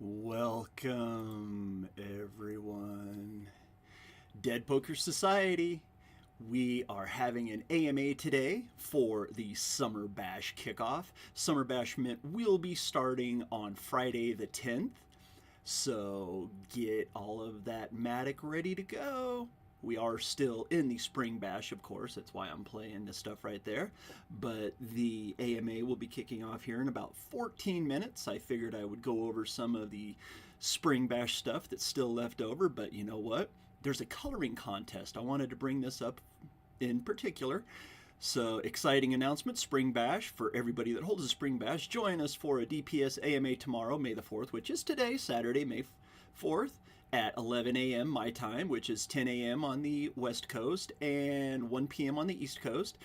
Welcome, everyone. Dead Poker Society. We are having an AMA today for the Summer Bash kickoff. Summer Bash Mint will be starting on Friday the 10th. So get all of that Matic ready to go. We are still in the Spring Bash, of course. That's why I'm playing this stuff right there. But the AMA will be kicking off here in about 14 minutes. I figured I would go over some of the Spring Bash stuff that's still left over. But you know what? There's a coloring contest. I wanted to bring this up in particular. So, exciting announcement, Spring Bash. For everybody that holds a Spring Bash, join us for a DPS AMA tomorrow, May the 4th, which is today, Saturday, May 4th, at 11 a.m. my time, which is 10 a.m. on the West Coast and 1 p.m. on the East Coast.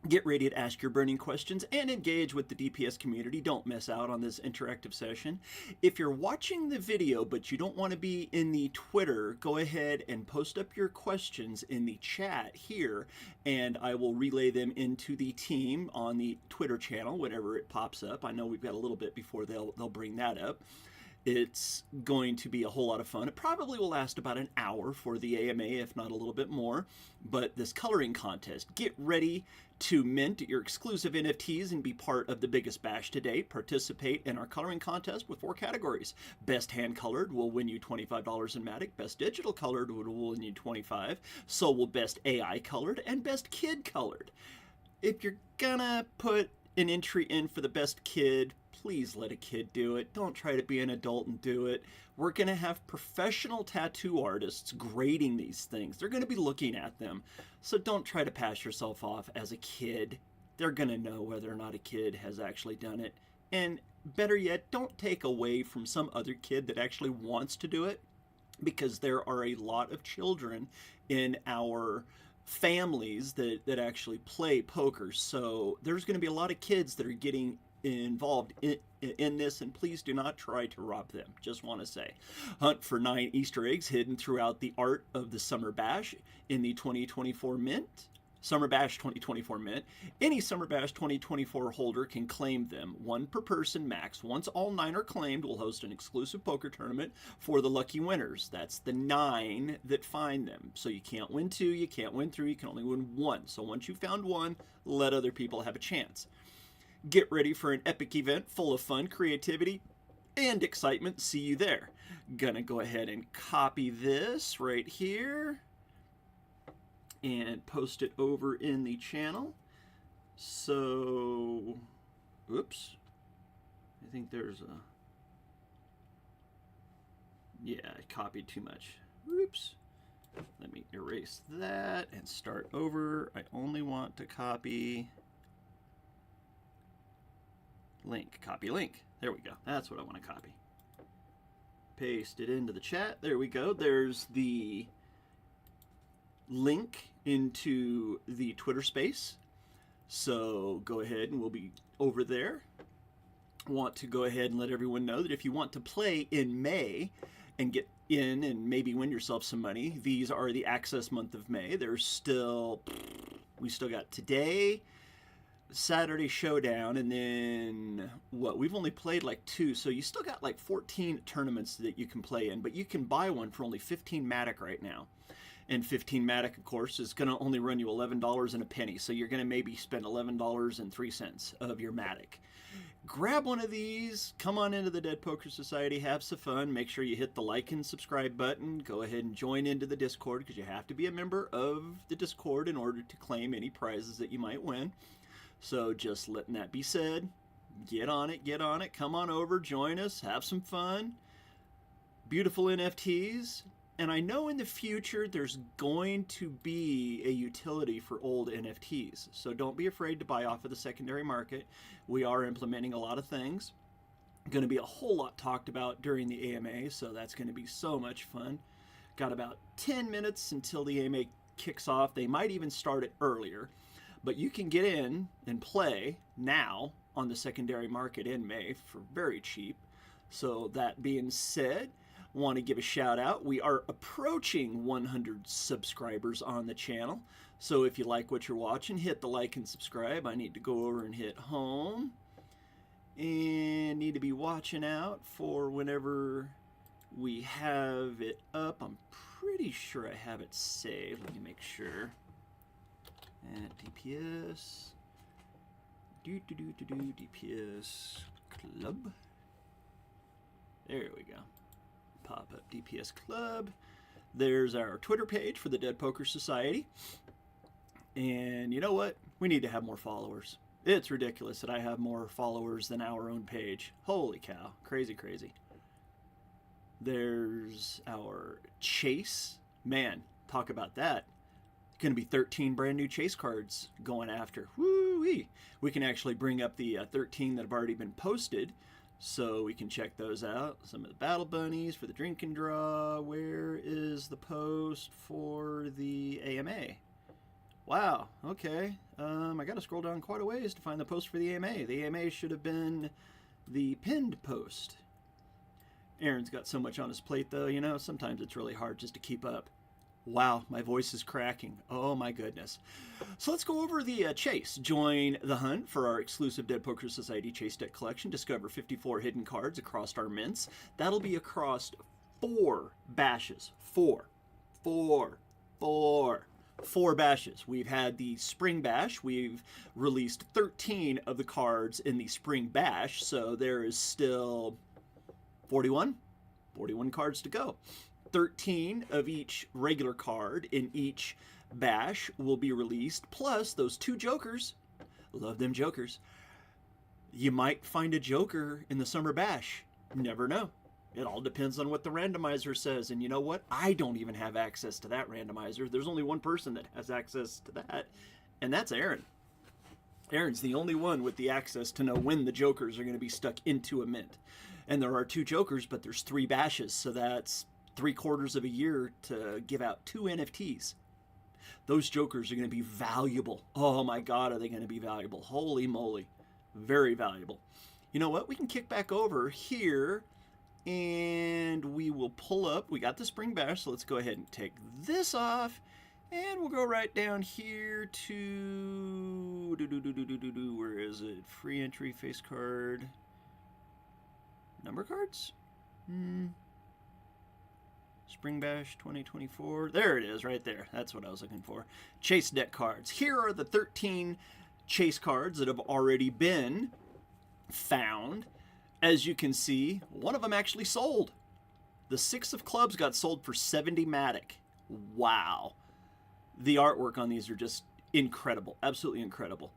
Get ready to ask your burning questions and engage with the DPS community. Don't miss out on this interactive session. If you're watching the video but you don't want to be in the Twitter, go ahead and post up your questions in the chat here, and I will relay them into the team on the Twitter channel whenever it pops up. I know we've got a little bit before they'll bring that up. It's going to be a whole lot of fun. It probably will last about an hour for the AMA, if not a little bit more. But this coloring contest, get ready to mint your exclusive NFTs and be part of the biggest bash to date. Participate in our coloring contest with 4 categories. Best hand colored will win you $25 in Matic. Best digital colored will win you $25. So will best AI colored and best kid colored. If you're gonna put an entry in for the best kid, please let a kid do it. Don't try to be an adult and do it. We're going to have professional tattoo artists grading these things. They're going to be looking at them. So don't try to pass yourself off as a kid. They're going to know whether or not a kid has actually done it. And better yet, don't take away from some other kid that actually wants to do it, because there are a lot of children in our families that actually play poker. So there's going to be a lot of kids that are getting involved in this, and please do not try to rob them. Just want to say, hunt for 9 Easter eggs hidden throughout the art of the Summer Bash in the 2024 mint. Summer Bash 2024 mint. Any Summer Bash 2024 holder can claim them, 1 per person max. Once all 9 are claimed, we'll host an exclusive poker tournament for the lucky winners. That's the 9 that find them. So you can't win 2, you can't win 3, you can only win 1. So once you found 1, let other people have a chance. Get ready for an epic event full of fun, creativity, and excitement. See you there. Gonna go ahead and copy this right here and post it over in the channel. So, oops. I think there's a... Yeah, I copied too much. Oops. Let me erase that and start over. I only want to copy... link. Copy link. There we go. That's what I want to copy. Paste it into the chat. There we go. There's the link into the Twitter space. So go ahead and we'll be over there. Want to go ahead and let everyone know that if you want to play in May and get in and maybe win yourself some money, these are the access month of May. There's still, we still got today, Saturday Showdown, and then what, we've only played like 2, so you still got like 14 tournaments that you can play in, but you can buy one for only 15 Matic right now. And 15 Matic, of course, is going to only run you $11 and a penny, so you're going to maybe spend $11.03 of your Matic. Grab one of these, come on into the Dead Poker Society, have some fun, make sure you hit the like and subscribe button, go ahead and join into the Discord, because you have to be a member of the Discord in order to claim any prizes that you might win. So just letting that be said, get on it, come on over, join us, have some fun. Beautiful NFTs. And I know in the future there's going to be a utility for old NFTs. So don't be afraid to buy off of the secondary market. We are implementing a lot of things. Going to be a whole lot talked about during the AMA, so that's going to be so much fun. Got about 10 minutes until the AMA kicks off. They might even start it earlier. But you can get in and play now on the secondary market in May for very cheap. So that being said, want to give a shout out. We are approaching 100 subscribers on the channel. So if you like what you're watching, hit the like and subscribe. I need to go over and hit home. And need to be watching out for whenever we have it up. I'm pretty sure I have it saved. Let me make sure. And DPS. DPS Club. There we go. Pop up DPS Club. There's our Twitter page for the Dead Poker Society. And you know what? We need to have more followers. It's ridiculous that I have more followers than our own page. Holy cow. Crazy, crazy. There's our chase. Man, talk about that. Going to be 13 brand new chase cards going after. Woo-wee. We can actually bring up the 13 that have already been posted, so we can check those out. Some of the battle bunnies for the drink and draw. Where is the post for the AMA? Wow, okay. I got to scroll down quite a ways to find the post for the AMA. The AMA should have been the pinned post. Aaron's got so much on his plate, though, you know, sometimes it's really hard just to keep up. Wow, my voice is cracking. Oh my goodness. So let's go over the chase. Join the hunt for our exclusive Dead Poker Society chase deck collection. Discover 54 hidden cards across our mints. That'll be across 4 bashes. Four bashes. We've had the Spring Bash. We've released 13 of the cards in the Spring Bash, so there is still 41 cards to go. 13 of each regular card in each bash will be released, plus those 2 jokers. Love them jokers. You might find a joker in the Summer Bash. Never know. It all depends on what the randomizer says. And you know what? I don't even have access to that randomizer. There's only one person that has access to that, and that's Aaron. Aaron's the only one with the access to know when the jokers are going to be stuck into a mint. And there are 2 jokers, but there's 3 bashes, so that's 3/4 of a year to give out 2 NFTs. Those jokers are going to be valuable. Oh my God, are they going to be valuable? Holy moly. Very valuable. You know what? We can kick back over here and we will pull up. We got the Spring Bash, so let's go ahead and take this off. And we'll go right down here to... Where is it? Free entry, face card. Number cards? Spring Bash 2024. There it is, right there. That's what I was looking for. Chase deck cards. Here are the 13 chase cards that have already been found. As you can see, one of them actually sold. The 6 of clubs got sold for 70 Matic. Wow. The artwork on these are just incredible. Absolutely incredible.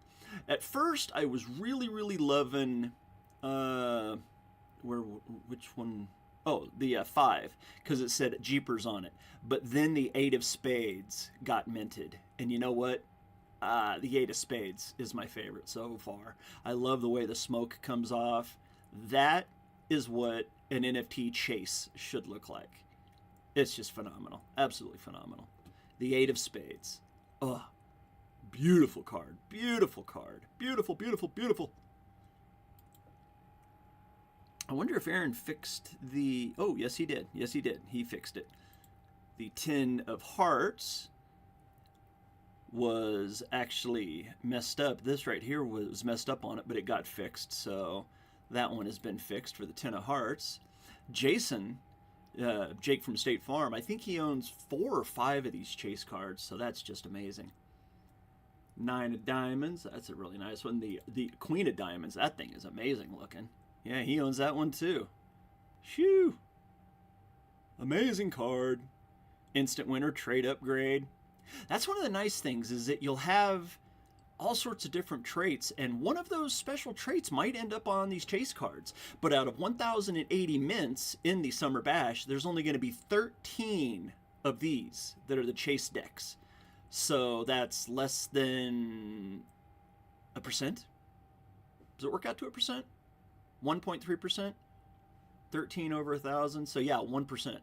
At first, I was really, really loving... which one... Oh, the 5, because it said Jeepers on it. But then the 8 of Spades got minted. And you know what? The 8 of Spades is my favorite so far. I love the way the smoke comes off. That is what an NFT chase should look like. It's just phenomenal. Absolutely phenomenal. The 8 of Spades. Oh, beautiful card. Beautiful card. Beautiful, beautiful, beautiful. I wonder if Aaron fixed the... Oh, yes, he did. Yes, he did. He fixed it. The 10 of Hearts was actually messed up. This right here was messed up on it, but it got fixed. So that one has been fixed for the 10 of Hearts. Jason, Jake from State Farm, I think he owns 4 or 5 of these chase cards. So that's just amazing. 9 of Diamonds. That's a really nice one. The Queen of Diamonds. That thing is amazing looking. Yeah, he owns that one too. Shoo! Amazing card. Instant winner, trade upgrade. That's one of the nice things, is that you'll have all sorts of different traits, and one of those special traits might end up on these chase cards. But out of 1,080 mints in the Summer Bash, there's only going to be 13 of these that are the chase decks. So that's less than 1%. Does it work out to 1%? 1.3%, 13 over 1,000. So yeah, 1%.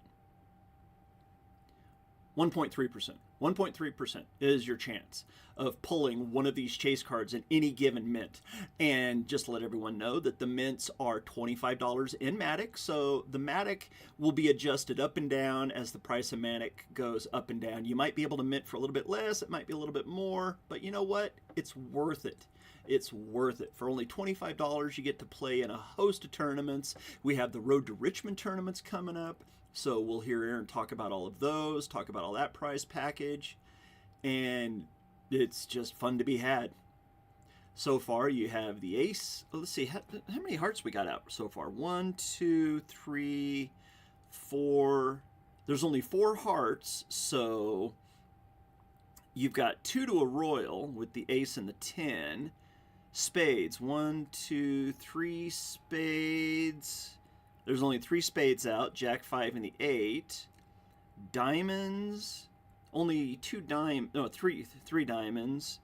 1.3%. 1.3% is your chance of pulling one of these chase cards in any given mint. And just to let everyone know that the mints are $25 in Matic. So the Matic will be adjusted up and down as the price of Matic goes up and down. You might be able to mint for a little bit less. It might be a little bit more. But you know what? It's worth it. It's worth it. For only $25, you get to play in a host of tournaments. We have the Road to Richmond tournaments coming up, so we'll hear Aaron talk about all of those, talk about all that prize package, and it's just fun to be had. So far, you have the ace. Let's see, how many hearts we got out so far? 1, 2, 3, 4. There's only 4 hearts, so you've got 2 to a royal with the ace and the 10. Spades, 1, 2, 3 spades. There's only 3 spades out, jack, 5, and the 8. Diamonds, only 3 diamonds.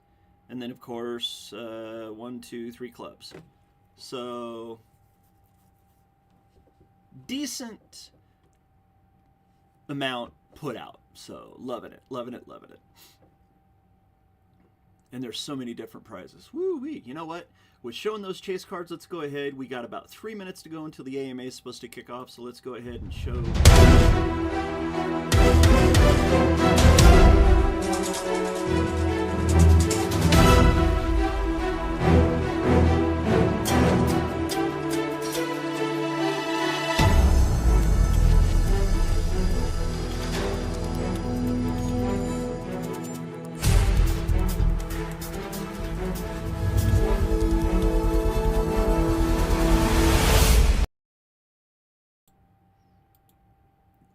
And then, of course, 1, 2, 3 clubs. So, decent amount put out. So, loving it, loving it, loving it. And there's so many different prizes. Woo-wee. You know what? With showing those chase cards, let's go ahead. We got about 3 minutes to go until the AMA is supposed to kick off. So, let's go ahead and show...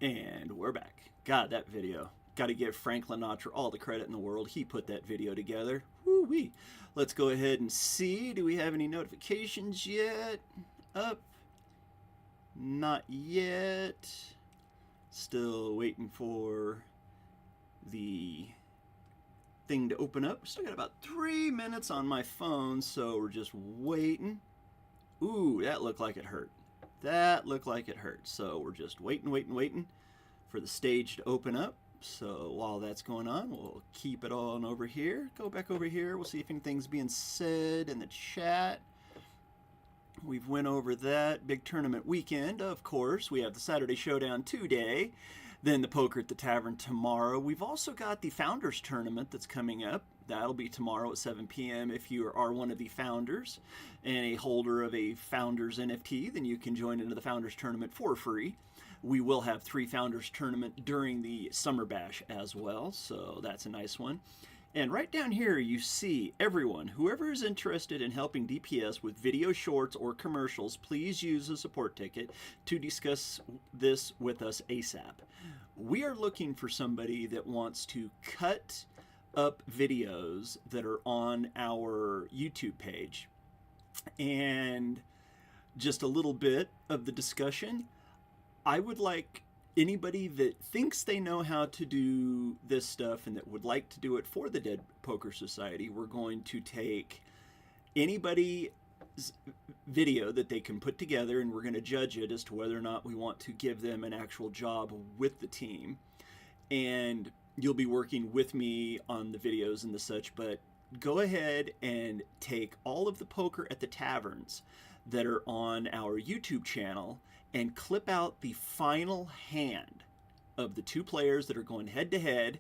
And we're back. God, that video. Got to give Franklin Notcher all the credit in the world. He put that video together. Woo-wee. Let's go ahead and see. Do we have any notifications yet? Up. Not yet. Still waiting for the thing to open up. Still got about 3 minutes on my phone, so we're just waiting. Ooh, that looked like it hurt. That looked like it hurt. So we're just waiting for the stage to open up. So while that's going on, we'll keep it on over here. Go back over here. We'll see if anything's being said in the chat. We've went over that. Big tournament weekend, of course. We have the Saturday Showdown today. Then the Poker at the Tavern tomorrow. We've also got the Founders Tournament that's coming up. That'll be tomorrow at 7 p.m. If you are one of the founders and a holder of a Founders NFT, then you can join into the Founders Tournament for free. We will have 3 Founders Tournament during the Summer Bash as well, so that's a nice one. And right down here you see everyone, whoever is interested in helping DPS with video shorts or commercials, please use a support ticket to discuss this with us ASAP. We are looking for somebody that wants to cut up videos that are on our YouTube page. And just a little bit of the discussion. I would like anybody that thinks they know how to do this stuff and that would like to do it for the Dead Poker Society. We're going to take anybody's video that they can put together and we're going to judge it as to whether or not we want to give them an actual job with the team. And you'll be working with me on the videos and the such, but go ahead and take all of the Poker at the Taverns that are on our YouTube channel and clip out the final hand of the 2 players that are going head to head.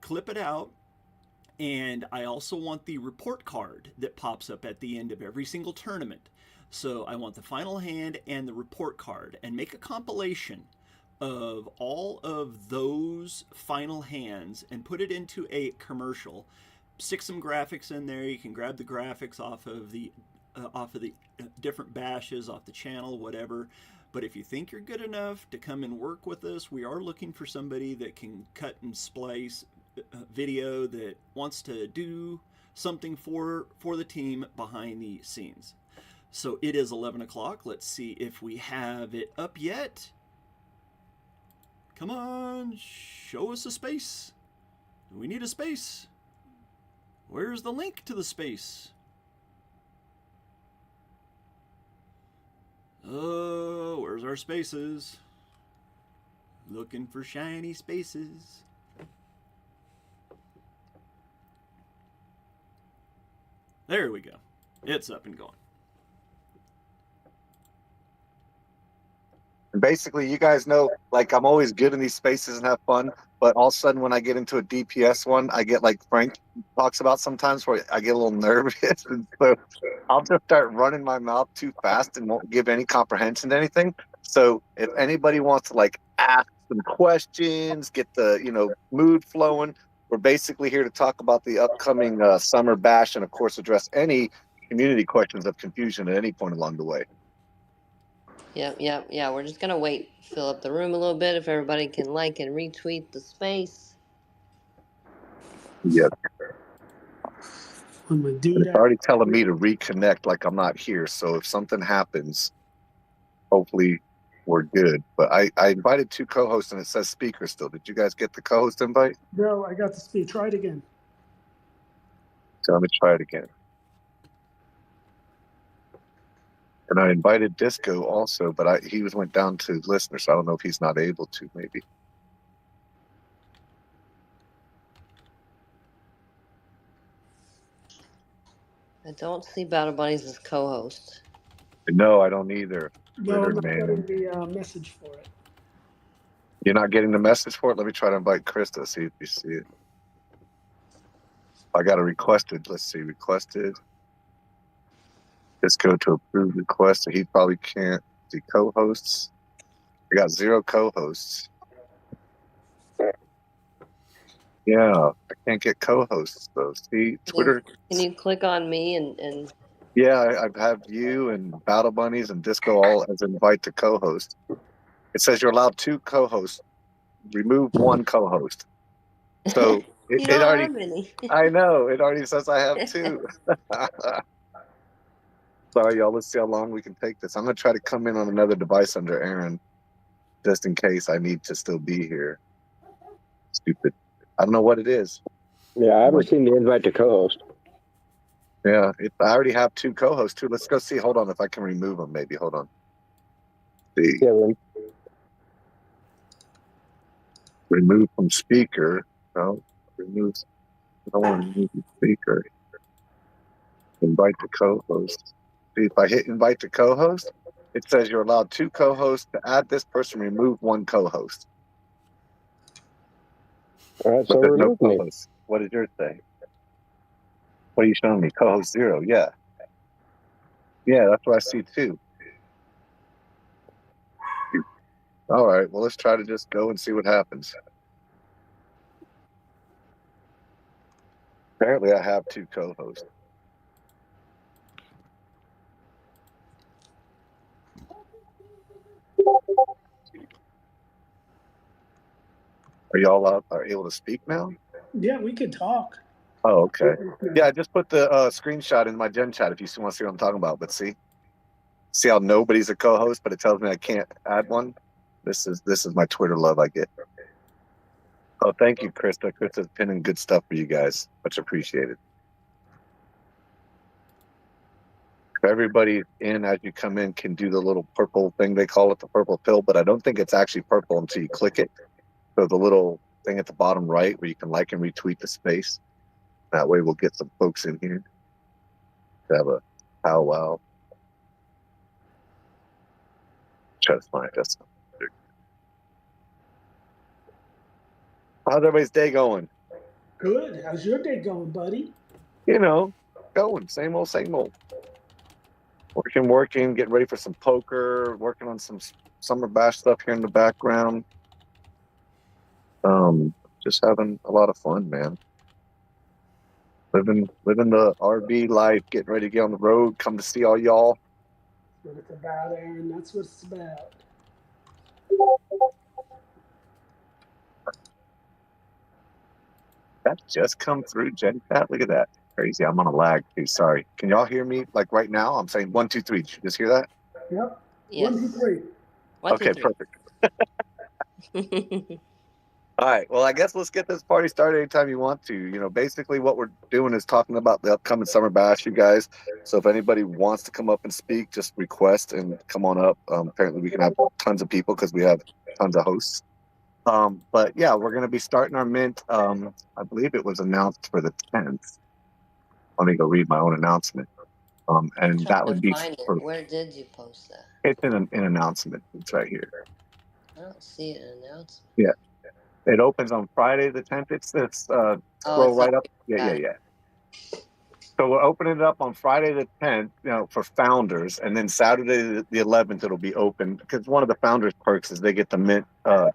Clip it out. And I also want the report card that pops up at the end of every single tournament. So I want the final hand and the report card, and make a compilation of all of those final hands and put it into a commercial. Stick some graphics in there. You can grab the graphics off of the different bashes, off the channel, whatever. But if you think you're good enough to come and work with us, we are looking for somebody that can cut and splice video, that wants to do something for the team behind the scenes. So it is 11 o'clock. Let's see if we have it up yet. Come on, show us a space. We need a space. Where's the link to the space? Oh, where's our spaces? Looking for shiny spaces. There we go. It's up and going. And basically, you guys know, like, I'm always good in these spaces and have fun. but all of a sudden when I get into a DPS one, I get like Frank talks about sometimes where I get a little nervous. And so I'll just start running my mouth too fast and won't give any comprehension to anything. So if anybody wants to like ask some questions, get the mood flowing, we're basically here to talk about the upcoming summer bash and of course address any community questions of confusion at any point along the way. Yeah. We're just gonna wait, fill up the room a little bit. If everybody can like and retweet the space. Yeah. I'm gonna do It's that. already telling me to reconnect like I'm not here. So if something happens, hopefully we're good. But I invited 2 co-hosts and it says speaker still. Did you guys get the co-host invite? No, I got the speed. Try it again. So I'm gonna try it again. And I invited Disco also, but he went down to listener, so I don't know if he's not able to. Maybe. I don't see Battle Bunnies as co-host. No, I don't either. No, I'm not man. getting the message for it. You're not getting the message for it? Let me try to invite Krista, see if you see it. I got a requested. Let's see, requested. Just go to approve request. So he probably can't see co-hosts. I got 0 co-hosts. Yeah, I can't get co-hosts though. See, Twitter. Can you click on me and? Yeah, I have you and Battle Bunnies and Disco all as invite to co-host. It says you're allowed 2 co-hosts. Remove 1 co-host. So it already. Have any. I know it already says I have 2. Sorry, y'all. Let's see how long we can take this. I'm gonna try to come in on another device under Aaron, just in case I need to still be here. Stupid. I don't know what it is. Yeah, I haven't seen the invite to co-host. Yeah, I already have 2 co-hosts too. Let's go see. Hold on, if I can remove them. Maybe. Hold on. See. Yeah, Remove from speaker. No. Remove. I want to remove the speaker. Invite to co-host. See, if I hit invite to co-host, it says you're allowed 2 co-hosts. To add this person, remove 1 co-host. all right, But so there's no remove me. co-host. What did yours say? What are you showing me? Co-host 0. Yeah. Yeah, that's what I see too. All right. Well, let's try to just go and see what happens. Apparently, I have 2 co-hosts. Are y'all are able to speak now? Yeah, we could talk. Oh, okay. Yeah, I just put the screenshot in my gen chat if you want to see what I'm talking about. But see how nobody's a co-host, but it tells me I can't add one. This is my Twitter love I get. Oh, thank you, Krista. Krista's pinning good stuff for you guys. Much appreciated. Everybody in as you come in can do the little purple thing. They call it the purple pill, but I don't think it's actually purple until you click it. So the little thing at the bottom right where you can like and retweet the space. That way we'll get some folks in here to have a powwow. Try to find us. How's everybody's day going? Good. How's your day going, buddy? Going. Same old, same old. Working, getting ready for some poker, working on some summer bash stuff here in the background. Just having a lot of fun, man. Living the RV life, getting ready to get on the road, come to see all y'all. That's what it's about, Aaron. That's what it's about. That just come through, Gen Chat. Look at that. Crazy. I'm on a lag too. Sorry. Can y'all hear me like right now? I'm saying 1, 2, 3. Did you just hear that? Yep. Yes. 1, 2, 3. 1, 2, okay, 3. Perfect. All right. Well, I guess let's get this party started anytime you want to. Basically what we're doing is talking about the upcoming Summer Bash, you guys. So if anybody wants to come up and speak, just request and come on up. Apparently we can have tons of people because we have tons of hosts. But yeah, we're going to be starting our mint. I believe it was announced for the 10th. Let me go read my own announcement. And that would be Where did you post that? It's in an announcement. It's right here. I don't see an announcement. Yeah. It opens on Friday the 10th. It's Oh, scroll it's right not up. Yeah, yeah, that. yeah. So we're opening it up on Friday the 10th, for founders, and then Saturday the 11th it'll be open because one of the founders' perks is they get to mint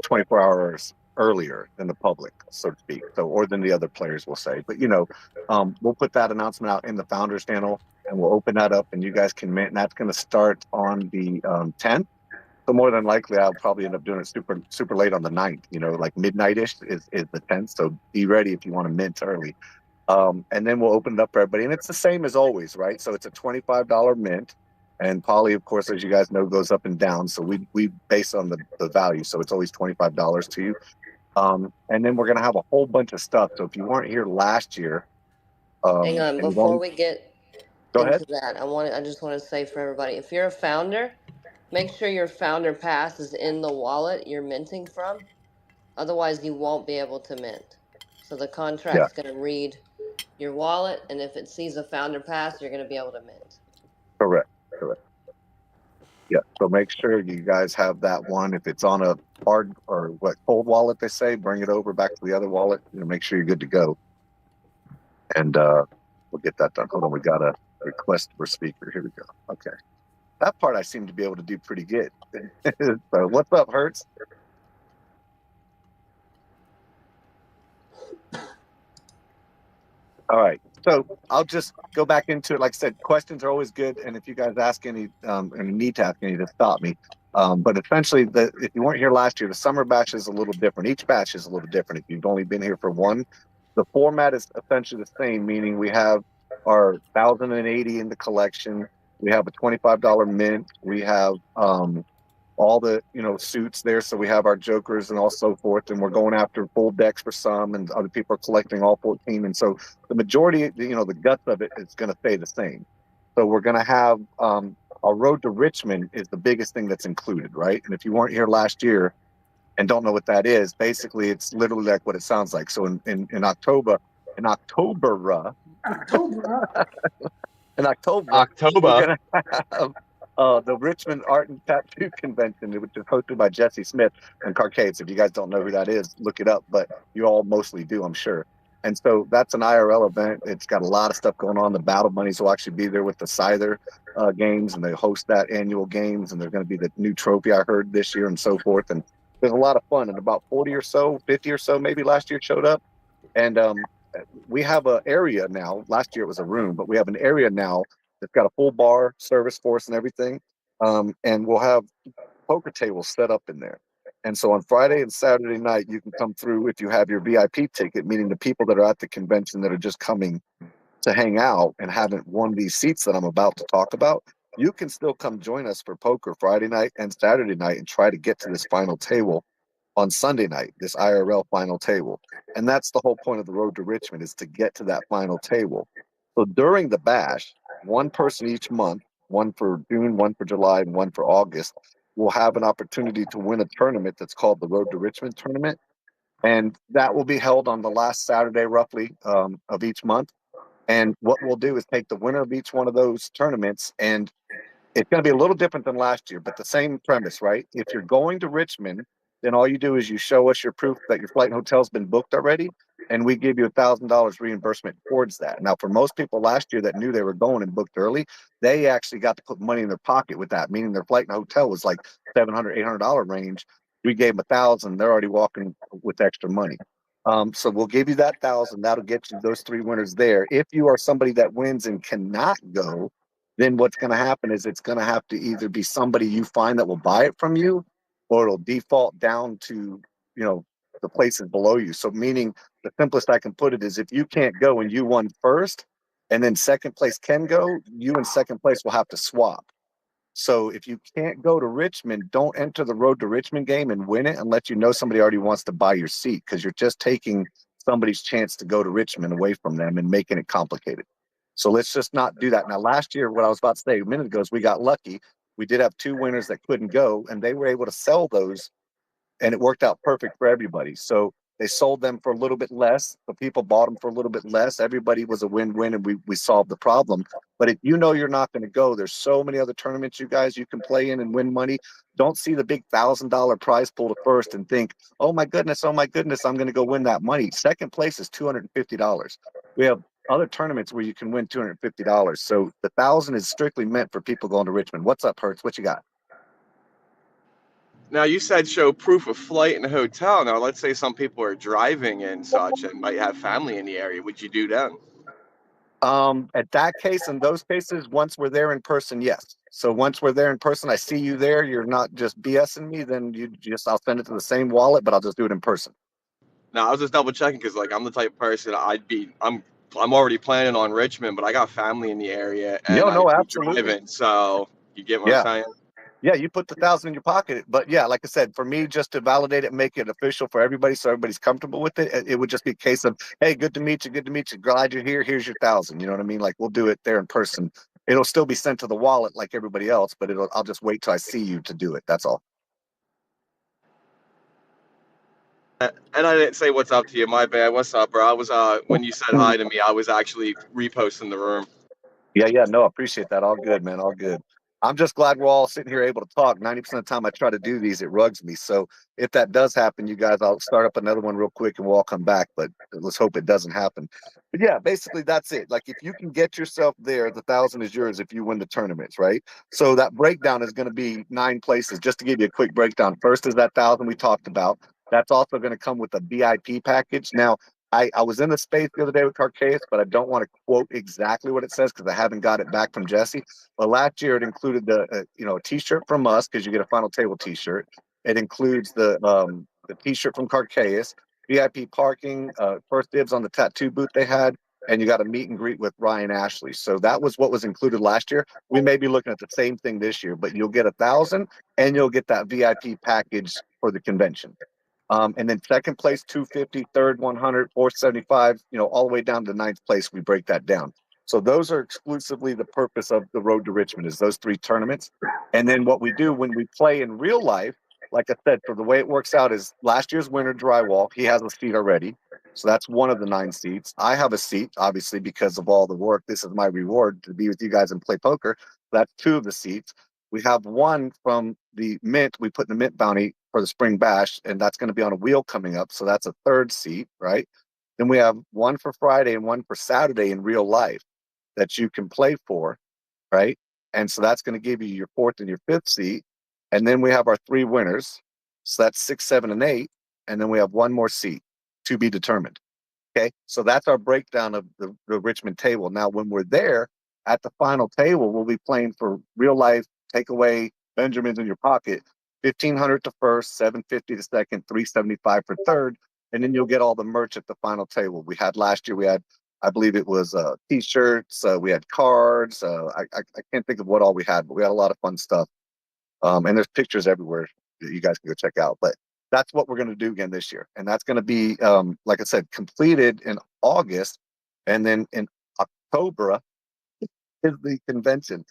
24 hours earlier than the public, so to speak. So, or than the other players will say. But we'll put that announcement out in the founders channel, and we'll open that up, and you guys can mint. And that's going to start on the 10th. So more than likely, I'll probably end up doing it super late on the 9th. Like midnight-ish is the 10th. So be ready if you want to mint early. And then we'll open it up for everybody. And it's the same as always, right? So it's a $25 mint. And Poly, of course, as you guys know, goes up and down. So we base on the value. So it's always $25 to you. And then we're going to have a whole bunch of stuff. So if you weren't here last year, Hang on, and before we get go into ahead. that, I just want to say for everybody, if you're a founder, make sure your founder pass is in the wallet you're minting from. Otherwise, you won't be able to mint. So the Yeah, contract's going to read your wallet, and if it sees a founder pass, you're going to be able to mint. correct. Yeah. So make sure you guys have that one. If it's on a hard or cold wallet, they say, bring it over back to the other wallet. Make sure you're good to go. And we'll get that done. Hold on, we got a request for speaker. Here we go. Okay. That part I seem to be able to do pretty good. So what's up, Hertz? All right. So I'll just go back into it. Like I said, questions are always good. And if you guys ask any and need to ask any, to stop me. But essentially, if you weren't here last year, the summer bash is a little different. Each batch is a little different. If you've only been here for one, the format is essentially the same, meaning we have our 1,080 in the collection. We have a $25 mint. We have all the suits there, so we have our jokers and all so forth, and we're going after full decks for some, and other people are collecting all 14, and so the majority, the guts of it is going to stay the same. So we're going to have our road to Richmond is the biggest thing that's included, right? And if you weren't here last year and don't know what that is, basically it's literally like what it sounds like. So in October, October. we're going to have the Richmond Art and Tattoo Convention, which is hosted by Jesse Smith and Carcades. If you guys don't know who that is, look it up, but you all mostly do, I'm sure. And so that's an IRL event. It's got a lot of stuff going on. The Battle Bunnies will actually be there with the Scyther games, and they host that annual games, and there's going to be the new trophy I heard this year and so forth. And there's a lot of fun, and about 40 or so, 50 or so maybe last year showed up. And we have an area now. Last year it was a room, but we have an area now that's got a full bar service force and everything. And we'll have poker tables set up in there. And so on Friday and Saturday night, you can come through if you have your VIP ticket, meaning the people that are at the convention that are just coming to hang out and haven't won these seats that I'm about to talk about. You can still come join us for poker Friday night and Saturday night and try to get to this final table on Sunday night, this IRL final table. And that's the whole point of the road to Richmond, is to get to that final table. So during the bash, one person each month, one for June, one for July, and one for August, will have an opportunity to win a tournament that's called the Road to Richmond tournament. And that will be held on the last Saturday, roughly, of each month. And what we'll do is take the winner of each one of those tournaments, and it's going to be a little different than last year, but the same premise, right? If you're going to Richmond, then all you do is you show us your proof that your flight and hotel's been booked already, and we give you $1,000 reimbursement towards that. Now, for most people last year that knew they were going and booked early, they actually got to put money in their pocket with that, meaning their flight and hotel was like $700, $800 range. We gave them $1,000. They're already walking with extra money. So we'll give you that $1,000. That'll get you those three winners there. If you are somebody that wins and cannot go, then what's going to happen is it's going to have to either be somebody you find that will buy it from you, or it'll default down to, the places below you. So meaning, the simplest I can put it is, if you can't go and you won first, and then second place can go, you and second place will have to swap. So if you can't go to Richmond, don't enter the Road to Richmond game and win it unless you know somebody already wants to buy your seat, because you're just taking somebody's chance to go to Richmond away from them and making it complicated. So let's just not do that. Now, last year, what I was about to say a minute ago is we got lucky. We did have two winners that couldn't go, and they were able to sell those, and it worked out perfect for everybody. So They sold them for a little bit less. The people bought them for a little bit less. Everybody was a win-win, and we solved the problem. But if you know you're not going to go, there's so many other tournaments you guys you can play in and win money. Don't see the big $1,000 prize pool to first and think, oh my goodness, I'm going to go win that money. Second place is $250. We have other tournaments where you can win $250. So the 1,000 is strictly meant for people going to Richmond. What's up, Hertz? What you got? Now, you said show proof of flight in a hotel. Now, let's say some people are driving and such and might have family in the area. Would you do that? At that case, in those cases, once we're there in person, yes. So once we're there in person, I see you there. You're not just BSing me. Then I'll send it to the same wallet, but I'll just do it in person. Now, I was just double checking because, like, I'm the type of person I'm already planning on Richmond, but I got family in the area and No, I'd be absolutely. driving. So, you get what Yeah. I'm saying? Yeah, you put the 1,000 in your pocket. But yeah, like I said, for me, just to validate it, make it official for everybody so everybody's comfortable with it, it would just be a case of, hey, good to meet you. Good to meet you. Glad you're here. Here's your 1,000. You know what I mean? Like, we'll do it there in person. It'll still be sent to the wallet like everybody else, but I'll just wait till I see you to do it. That's all. And I didn't say what's up to you. My bad. What's up, bro? I was when you said hi to me, I was actually reposting the room. Yeah. No, I appreciate that. All good, man. All good. I'm just glad we're all sitting here able to talk. 90% of the time I try to do these, it rugs me. So if that does happen, you guys, I'll start up another one real quick and we'll all come back. But let's hope it doesn't happen. But yeah, basically that's it. Like if you can get yourself there, the 1,000 is yours if you win the tournaments, right? So that breakdown is going to be 9 places. Just to give you a quick breakdown. First is that 1,000 we talked about. That's also going to come with a VIP package. Now, I was in the space the other day with Carcaeus, but I don't want to quote exactly what it says because I haven't got it back from Jesse. But last year it included a T-shirt from us because you get a final table T-shirt. It includes the T-shirt from Carcaeus, VIP parking, first dibs on the tattoo booth they had, and you got a meet and greet with Ryan Ashley. So that was what was included last year. We may be looking at the same thing this year, but you'll get 1,000 and you'll get that VIP package for the convention. And then second place, 250, third, 100, fourth, 75, all the way down to ninth place, we break that down. So those are exclusively the purpose of the Road to Richmond is those 3 tournaments. And then what we do when we play in real life, like I said, for the way it works out is last year's winner, Drywall, he has a seat already. So that's one of the 9 seats. I have a seat, obviously, because of all the work. This is my reward to be with you guys and play poker. That's 2 of the seats. We have one from the Mint. We put in the Mint bounty for the Spring Bash, and that's going to be on a wheel coming up. So that's a 3rd seat, right? Then we have one for Friday and one for Saturday in real life that you can play for, right? And so that's going to give you your 4th and your 5th seat. And then we have our 3 winners. So that's 6, 7, and 8. And then we have one more seat to be determined. Okay. So that's our breakdown of the Richmond table. Now, when we're there at the final table, we'll be playing for real life takeaway Benjamins in your pocket. 1,500 to first, 750 to second, 375 for third, and then you'll get all the merch at the final table. We had last year. We had, I believe it was T-shirts. We had cards. I can't think of what all we had, but we had a lot of fun stuff. And there's pictures everywhere that you guys can go check out. But that's what we're going to do again this year, and that's going to be, like I said, completed in August, and then in October is the convention.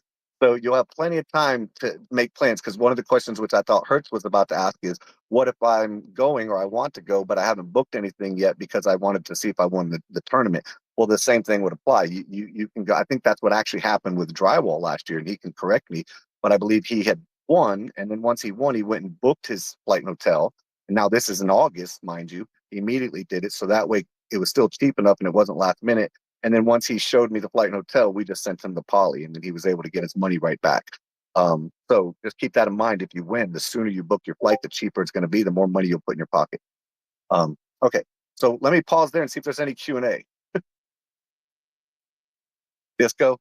So you'll have plenty of time to make plans, because one of the questions which I thought Hertz was about to ask is, what if I'm going or I want to go, but I haven't booked anything yet because I wanted to see if I won the tournament? Well, the same thing would apply. You can go. I think that's what actually happened with Drywall last year, and he can correct me, but I believe he had won, and then once he won, he went and booked his flight and hotel. And now this is in August, mind you. He immediately did it, so that way it was still cheap enough and it wasn't last minute. And then once he showed me the flight and hotel, we just sent him the poly, and then he was able to get his money right back. So just keep that in mind. If you win, the sooner you book your flight, the cheaper it's going to be, the more money you'll put in your pocket. Okay, so let me pause there and see if there's any Q&A. Disco,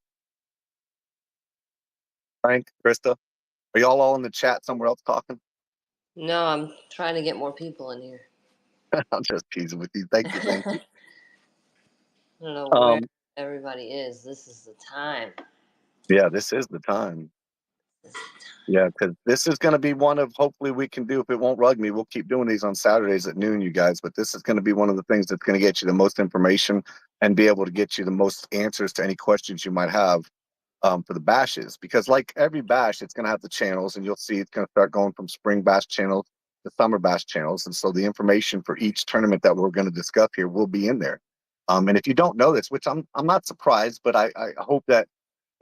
Frank, Krista, are y'all all in the chat somewhere else talking? No, I'm trying to get more people in here. I'm just teasing with you. Thank you. I don't know where everybody is. This is the time. Yeah, this is the time. Yeah, because this is going to be one of, hopefully we can do, if it won't rug me, we'll keep doing these on Saturdays at noon, you guys. But this is going to be one of the things that's going to get you the most information and be able to get you the most answers to any questions you might have for the bashes. Because like every bash, it's going to have the channels, and you'll see it's going to start going from Spring Bash channel the Summer Bash channels. And so the information for each tournament that we're going to discuss here will be in there. And if you don't know this, which I'm not surprised, but I hope that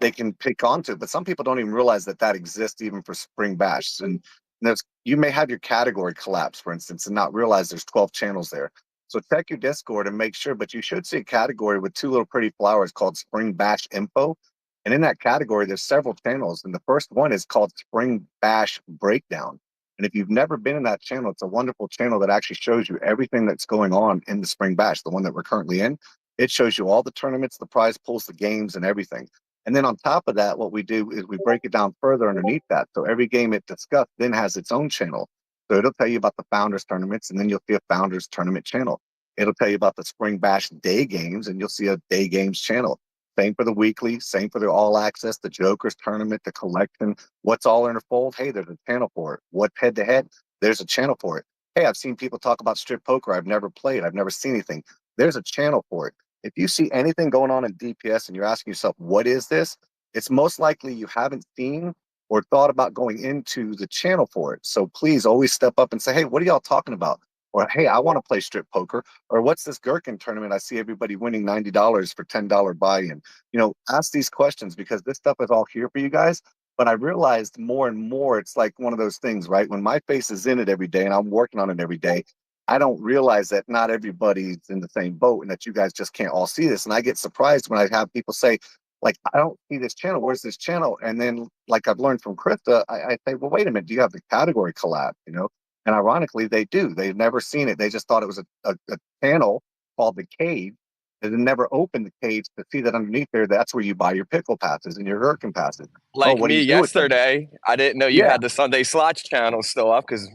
they can pick onto it. But some people don't even realize that that exists even for Spring Bash. And there's, you may have your category collapse, for instance, and not realize there's 12 channels there. So check your Discord and make sure, but you should see a category with two little pretty flowers called Spring Bash Info. And in that category, there's several channels. And the first one is called Spring Bash Breakdown. And if you've never been in that channel, it's a wonderful channel that actually shows you everything that's going on in the Spring Bash, the one that we're currently in. It shows you all the tournaments, the prize pools, the games, and everything. And then on top of that, what we do is we break it down further underneath that. So every game it discussed then has its own channel. So it'll tell you about the Founders tournaments, and then you'll see a Founders tournament channel. It'll tell you about the Spring Bash day games, and you'll see a day games channel. Same for the weekly, same for the all access, the Jokers tournament, the collection. What's all in a fold? Hey, there's a channel for it. What head to head? There's a channel for it. Hey, I've seen people talk about strip poker. I've never played. I've never seen anything. There's a channel for it. If you see anything going on in DPS and you're asking yourself, what is this? It's most likely you haven't seen or thought about going into the channel for it. So please always step up and say, hey, what are y'all talking about? Or, hey, I want to play strip poker. Or what's this Gherkin tournament? I see everybody winning $90 for $10 buy-in. You know, ask these questions because this stuff is all here for you guys. But I realized more and more, it's like one of those things, right? When my face is in it every day and I'm working on it every day, I don't realize that not everybody's in the same boat and that you guys just can't all see this. And I get surprised when I have people say, like, I don't see this channel. Where's this channel? And then, like I've learned from Krista, I say, well, wait a minute. Do you have the category collab? You know, and ironically, they do. They've never seen it. They just thought it was a channel called the Cage. They never opened the cage to see that underneath there, that's where you buy your pickle passes and your Gherkin passes. Oh, Like what do me you do with them? yesterday, I didn't know you Yeah. had the Sunday Slots channel still up because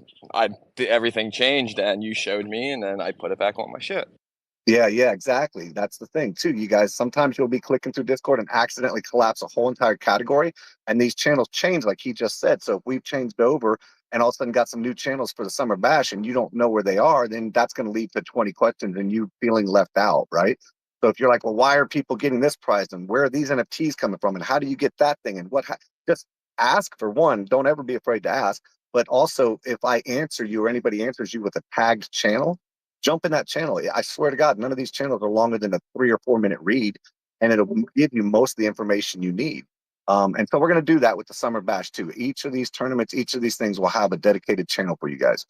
everything changed and you showed me, and then I put it back on my shit. Yeah, exactly. That's the thing too. You guys, sometimes you'll be clicking through Discord and accidentally collapse a whole entire category, and these channels change, like he just said. So if we've changed over and all of a sudden got some new channels for the Summer Bash, and you don't know where they are, then that's going to lead to 20 questions and you feeling left out, right? So if you're like, well, why are people getting this prize, and where are these NFTs coming from, and how do you get that thing, and what? Just ask for one. Don't ever be afraid to ask. But also, if I answer you or anybody answers you with a tagged channel, jump in that channel. I swear to God, none of these channels are longer than a 3 or 4 minute read, and it'll give you most of the information you need. And so we're going to do that with the Summer Bash too. Each of these tournaments, each of these things will have a dedicated channel for you guys.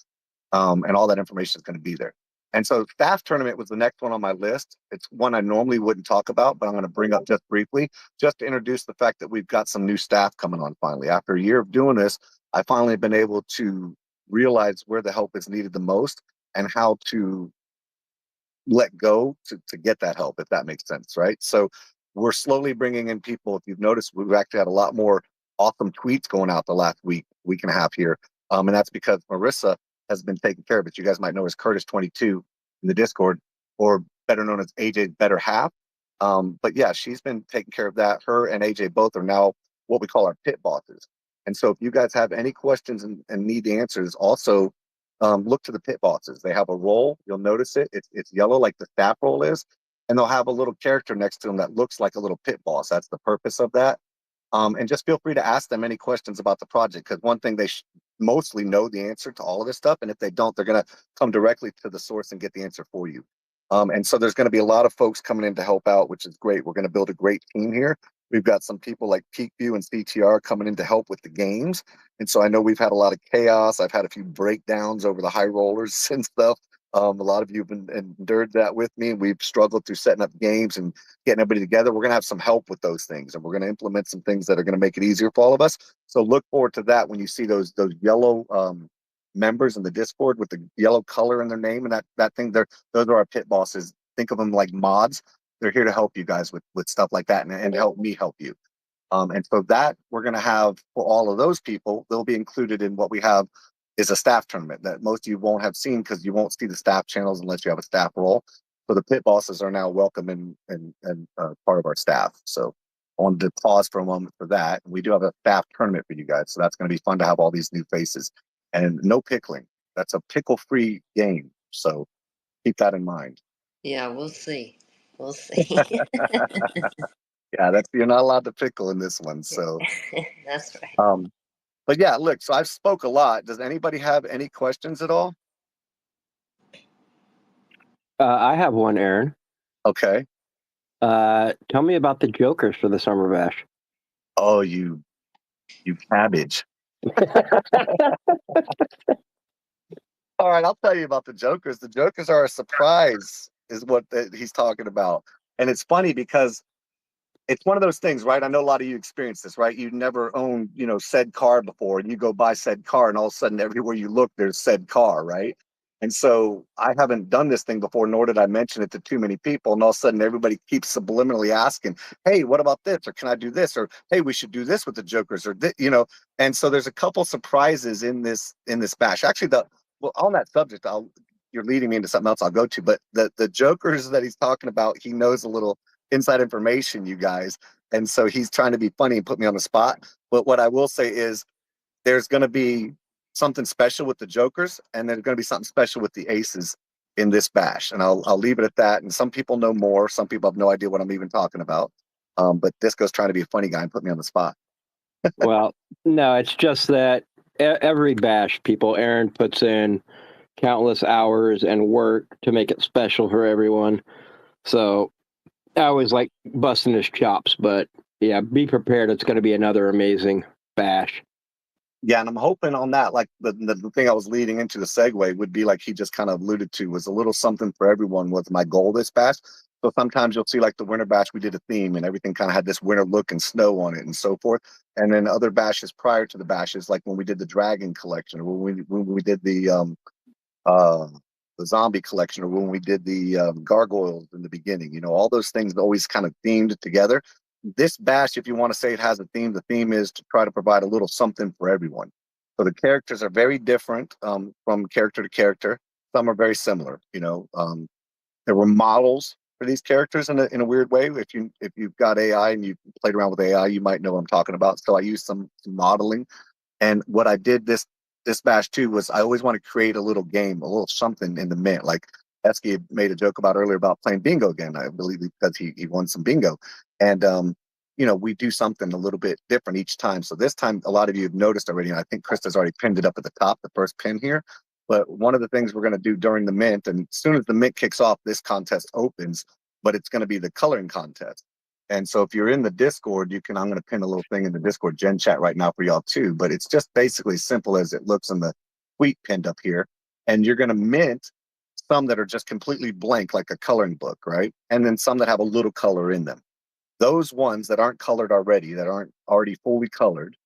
And all that information is going to be there. And so staff tournament was the next one on my list. It's one I normally wouldn't talk about, but I'm going to bring up just briefly, just to introduce the fact that we've got some new staff coming on finally. After a year of doing this, I finally been able to realize where the help is needed the most and how to let go to get that help, if that makes sense, right? So we're slowly bringing in people. If you've noticed, we've actually had a lot more awesome tweets going out the last week and a half here. And that's because Marissa has been taking care of it. You guys might know as Curtis22 in the Discord, or better known as AJ's better half. But yeah, she's been taking care of that. Her and AJ both are now what we call our pit bosses. And so if you guys have any questions and need the answers, also look to the pit bosses. They have a role. You'll notice it. It's yellow like the staff role is. And they'll have a little character next to them that looks like a little pit boss. That's the purpose of that. And just feel free to ask them any questions about the project, because one thing, they mostly know the answer to all of this stuff. And if they don't, they're going to come directly to the source and get the answer for you. And so there's going to be a lot of folks coming in to help out, which is great. We're going to build a great team here. We've got some people like Peakview and CTR coming in to help with the games. And so I know we've had a lot of chaos. I've had a few breakdowns over the high rollers and stuff. A lot of you have been endured that with me. We've struggled through setting up games and getting everybody together. We're going to have some help with those things, and we're going to implement some things that are going to make it easier for all of us. So look forward to that when you see those yellow members in the Discord with the yellow color in their name and that thing. Those are our pit bosses. Think of them like mods. They're here to help you guys with stuff like that and help me help you. And so that we're going to have for all of those people, they'll be included in what we have is a staff tournament that most of you won't have seen, because you won't see the staff channels unless you have a staff role. So the pit bosses are now welcome and part of our staff. So I wanted to pause for a moment for that. We do have a staff tournament for you guys. So that's going to be fun to have all these new faces, and no pickling. That's a pickle-free game. So keep that in mind. Yeah, we'll see. We'll see. Yeah, you're not allowed to pickle in this one. So That's right. But yeah, look, so I've spoke a lot. Does anybody have any questions at all? I have one, Aaron. Okay. Tell me about the Jokers for the Summer Bash. Oh, you cabbage. All right, I'll tell you about the Jokers. The Jokers are a surprise, is what he's talking about. And it's funny because it's one of those things, right? I know a lot of you experience this, right? You never owned, said car before, and you go buy said car, and all of a sudden, everywhere you look, there's said car, right? And so I haven't done this thing before, nor did I mention it to too many people. And all of a sudden, everybody keeps subliminally asking, "Hey, what about this? Or can I do this? Or hey, we should do this with the Jokers." Or And so there's a couple surprises in this bash. Actually, on that subject, you're leading me into something else I'll go to. But the Jokers that he's talking about, he knows a little inside information, you guys. And so he's trying to be funny and put me on the spot. But what I will say is there's going to be something special with the Jokers, and there's going to be something special with the Aces in this bash. And I'll leave it at that. And some people know more. Some people have no idea what I'm even talking about. But Disco's trying to be a funny guy and put me on the spot. Well, no, it's just that every bash, Aaron puts in countless hours and work to make it special for everyone. So I always like busting his chops, but yeah, be prepared. It's going to be another amazing bash. Yeah, and I'm hoping on that, like the thing I was leading into the segue would be like he just kind of alluded to, was a little something for everyone was my goal this bash. So sometimes you'll see like the winter bash, we did a theme and everything kind of had this winter look and snow on it and so forth. And then other bashes prior to the bashes, like when we did the dragon collection, or when we did the zombie collection, or when we did the gargoyles in the beginning, all those things always kind of themed together. This bash, if you want to say it has a theme, the theme is to try to provide a little something for everyone. So the characters are very different from character to character. Some are very similar. There were models for these characters in a weird way. If you've got AI and you played around with AI, you might know what I'm talking about. So I used some modeling. And what I did this bash too was I always want to create a little game, a little something in the mint. Like Esky made a joke about earlier about playing bingo again, I believe, because he won some bingo. And we do something a little bit different each time. So this time, a lot of you have noticed already, and I think Krista's already pinned it up at the top, the first pin here. But one of the things we're going to do during the mint, and as soon as the mint kicks off, this contest opens, but it's going to be the coloring contest. And so if you're in the Discord, I'm going to pin a little thing in the Discord Gen chat right now for y'all too. But it's just basically simple as it looks in the tweet pinned up here. And you're going to mint some that are just completely blank, like a coloring book, right? And then some that have a little color in them. Those ones that aren't colored already, that aren't already fully colored,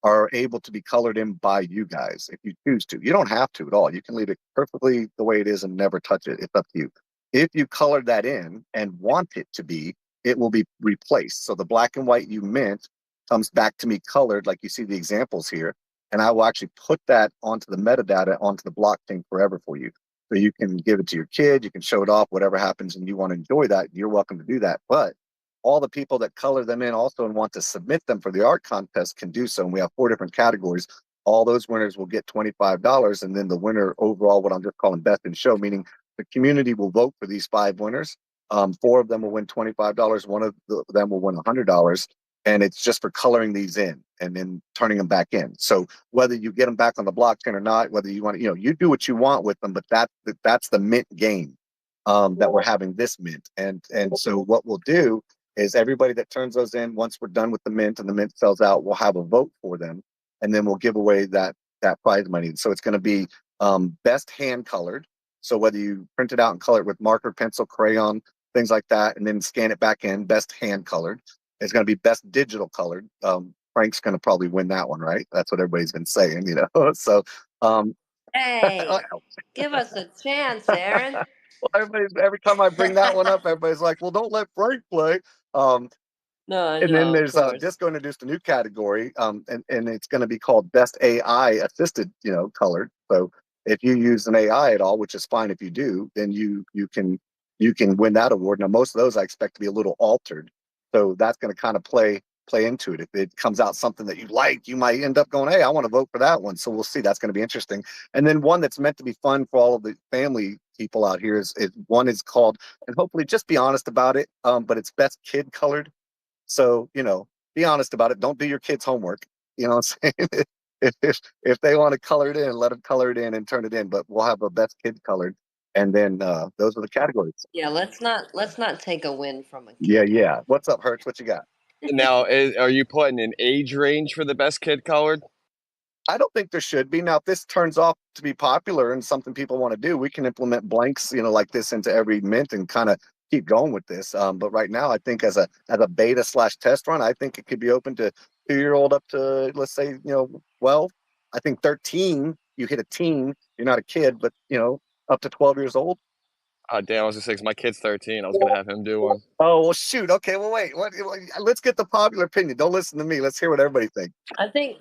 are able to be colored in by you guys if you choose to. You don't have to at all. You can leave it perfectly the way it is and never touch it. It's up to you. If you colored that in and want it to be, it will be replaced. So the black and white you mint comes back to me colored, like you see the examples here. And I will actually put that onto the metadata, onto the blockchain forever for you. So you can give it to your kid, you can show it off, whatever happens, and you want to enjoy that, you're welcome to do that. But all the people that color them in also and want to submit them for the art contest can do so. And we have 4 different categories. All those winners will get $25. And then the winner overall, what I'm just calling best in show, meaning the community will vote for these 5 winners. 4 of them will win $25. One of them will win $100. And it's just for coloring these in and then turning them back in. So whether you get them back on the blockchain or not, whether you want to, you do what you want with them, but that's the mint game that we're having this mint. And so what we'll do is everybody that turns those in, once we're done with the mint and the mint sells out, we'll have a vote for them. And then we'll give away that prize money. So it's going to be best hand colored. So whether you print it out and color it with marker, pencil, crayon, things like that, and then scan it back in, best hand colored. It's going to be best digital colored. Frank's going to probably win that one, right? That's what everybody's been saying, So, Hey, give us a chance, Aaron. well, every time I bring that one up, everybody's like, "Well, don't let Frank play." And then there's Disco introduced a new category, and it's going to be called Best AI Assisted, colored. So if you use an AI at all, which is fine if you do, then you can win that award. Now most of those I expect to be a little altered, so that's going to kind of play into it. If it comes out something that you like, you might end up going, "Hey, I want to vote for that one." So we'll see. That's going to be interesting. And then one that's meant to be fun for all of the family people out here is one is called, and hopefully just be honest about it. But it's Best Kid Colored. So, be honest about it. Don't do your kids' homework. You know what I'm saying? if they want to color it in, let them color it in and turn it in. But we'll have a best kid colored, and then those are the categories. Yeah, let's not take a win from a Yeah, kid. yeah. What's up, Hertz? What you got? Now, are you putting an age range for the best kid colored? I don't think there should be. Now, if this turns off to be popular and something people want to do, we can implement blanks, like this into every mint and kind of keep going with this. But right now, I think as a beta / test run, I think it could be open to 2-year-old up to, let's say, 12. I think 13, you hit a teen, you're not a kid, but up to 12 years old. Damn, I was just saying, 'cause my kid's 13. I was gonna have him do one. Oh, well, shoot. Okay, well, wait. Let's get the popular opinion. Don't listen to me. Let's hear what everybody thinks. I think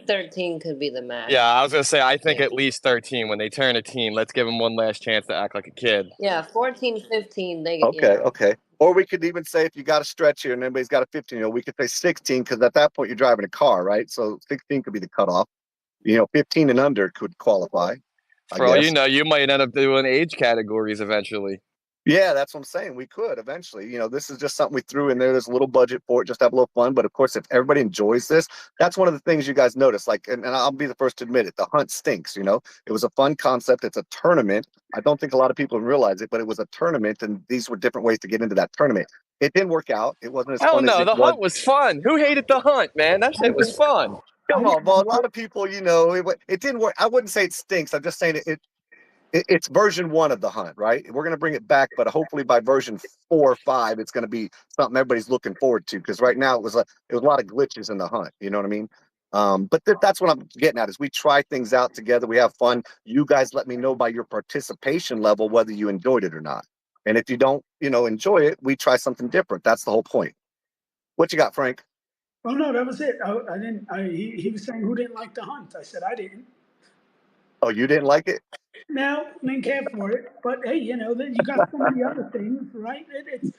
13 could be the max. Yeah, I was gonna say, I think Yeah. at least 13. When they turn a teen, let's give them one last chance to act like a kid. Yeah, 14, 15, they Okay, okay. Or we could even say if you got a stretch here and everybody's got a 15-year-old, we could say 16 because at that point you're driving a car, right? So 16 could be the cutoff. 15 and under could qualify, I For all you guess. know, you might end up doing age categories eventually. Yeah, that's what I'm saying. We could eventually. This is just something we threw in there. There's a little budget for it, just to have a little fun. But of course, if everybody enjoys this, that's one of the things you guys notice. Like, and I'll be the first to admit it. The hunt stinks. It was a fun concept. It's a tournament. I don't think a lot of people realize it, but it was a tournament, and these were different ways to get into that tournament. It didn't work out. It wasn't as Hell fun as no, it the was. hunt was fun. Who hated the hunt, man? That shit was fun. Come on, well, a lot of people, it didn't work. I wouldn't say it stinks. I'm just saying it's version 1 of the hunt, right? We're going to bring it back, but hopefully by version 4 or 5, it's going to be something everybody's looking forward to. Because right now it was a lot of glitches in the hunt. You know what I mean? But that's what I'm getting at is we try things out together. We have fun. You guys let me know by your participation level whether you enjoyed it or not. And if you don't, enjoy it, we try something different. That's the whole point. What you got, Frank? Oh no, that was it. I didn't. He was saying who didn't like the hunt. I said I didn't. Oh, you didn't like it? No, didn't care for it. But hey, then you got so many other things, right? It's.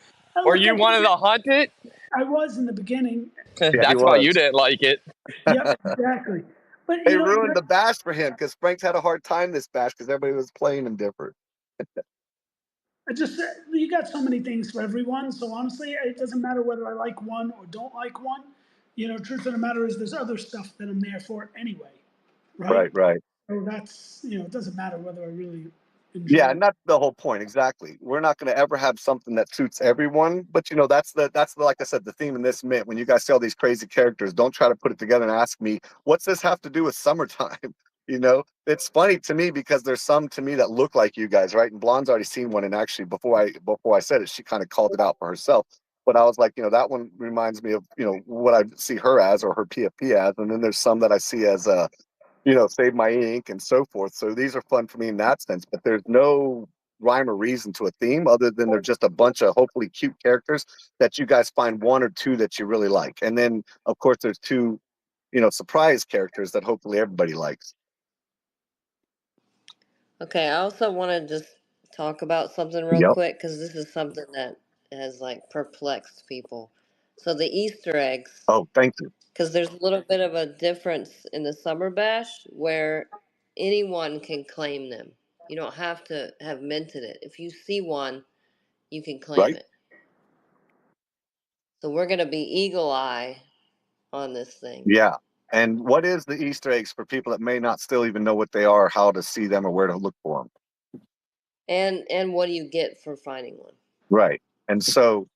Or Look, you wanted to hunt it? I was in the beginning. Yeah, he That's why you was. didn't like it. Yep, exactly. But They ruined the bash for him because Frank's had a hard time this bash because everybody was playing him different. I just you got so many things for everyone. So honestly, it doesn't matter whether I like one or don't like one. Truth of the matter is there's other stuff that I'm there for anyway, right? Right. So that's it doesn't matter whether I really enjoy. Yeah, and that's the whole point. Exactly. We're not going to ever have something that suits everyone, but that's the like I said, the theme in this mint. When you guys see all these crazy characters, don't try to put it together and ask me what's this have to do with summertime. It's funny to me because there's some to me that look like you guys, right? And Blonde's already seen one, and actually before I said it, she kind of called it out for herself. But I was like, that one reminds me of what I see her as or her PFP as, and then there's some that I see as Save My Ink and so forth. So these are fun for me in that sense, but there's no rhyme or reason to a theme other than they're just a bunch of hopefully cute characters that you guys find 1 or 2 that you really like. And then, of course, there's 2, surprise characters that hopefully everybody likes. Okay, I also want to just talk about something real Yep. quick because this is something that has perplexed people. So the Easter eggs, Oh, thank you. because there's a little bit of a difference in the Summer Bash where anyone can claim them. You don't have to have minted it. If you see one, you can claim Right. it. So we're going to be eagle eye on this thing. Yeah. And what is the Easter eggs for people that may not still even know what they are, how to see them, or where to look for them? And what do you get for finding one? Right. And so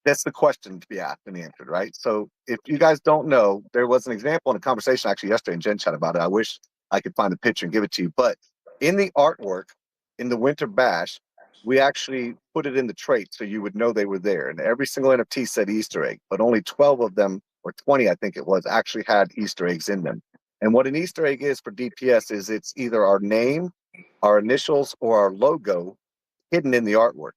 that's the question to be asked and answered, right? So if you guys don't know, there was an example in a conversation actually yesterday in Gen Chat about it. I wish I could find the picture and give it to you. But in the artwork, in the Winter Bash, we actually put it in the trait so you would know they were there. And every single NFT said Easter egg, but only 12 of them, or 20, I think it was, actually had Easter eggs in them. And what an Easter egg is for DPS is it's either our name, our initials, or our logo hidden in the artwork.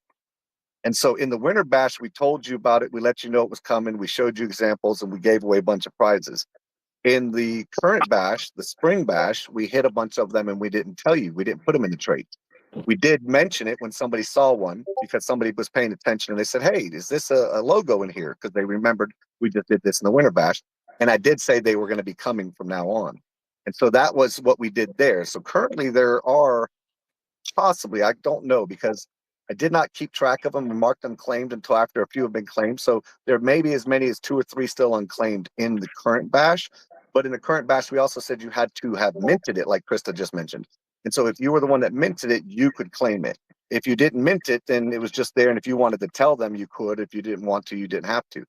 And so in the Winter Bash, we told you about it. We let you know it was coming. We showed you examples and we gave away a bunch of prizes. In the current bash, the Spring Bash, we hit a bunch of them and we didn't tell you. We didn't put them in the trait. We did mention it when somebody saw one because somebody was paying attention and they said, hey, is this a logo in here? Because they remembered we just did this in the Winter Bash. And I did say they were going to be coming from now on. And so that was what we did there. So currently there are possibly, I don't know, because I did not keep track of them and mark them claimed until after a few have been claimed. So there may be as many as 2 or 3 still unclaimed in the current bash. But in the current bash, we also said you had to have minted it, like Krista just mentioned. And so if you were the one that minted it, you could claim it. If you didn't mint it, then it was just there. And if you wanted to tell them, you could. If you didn't want to, you didn't have to.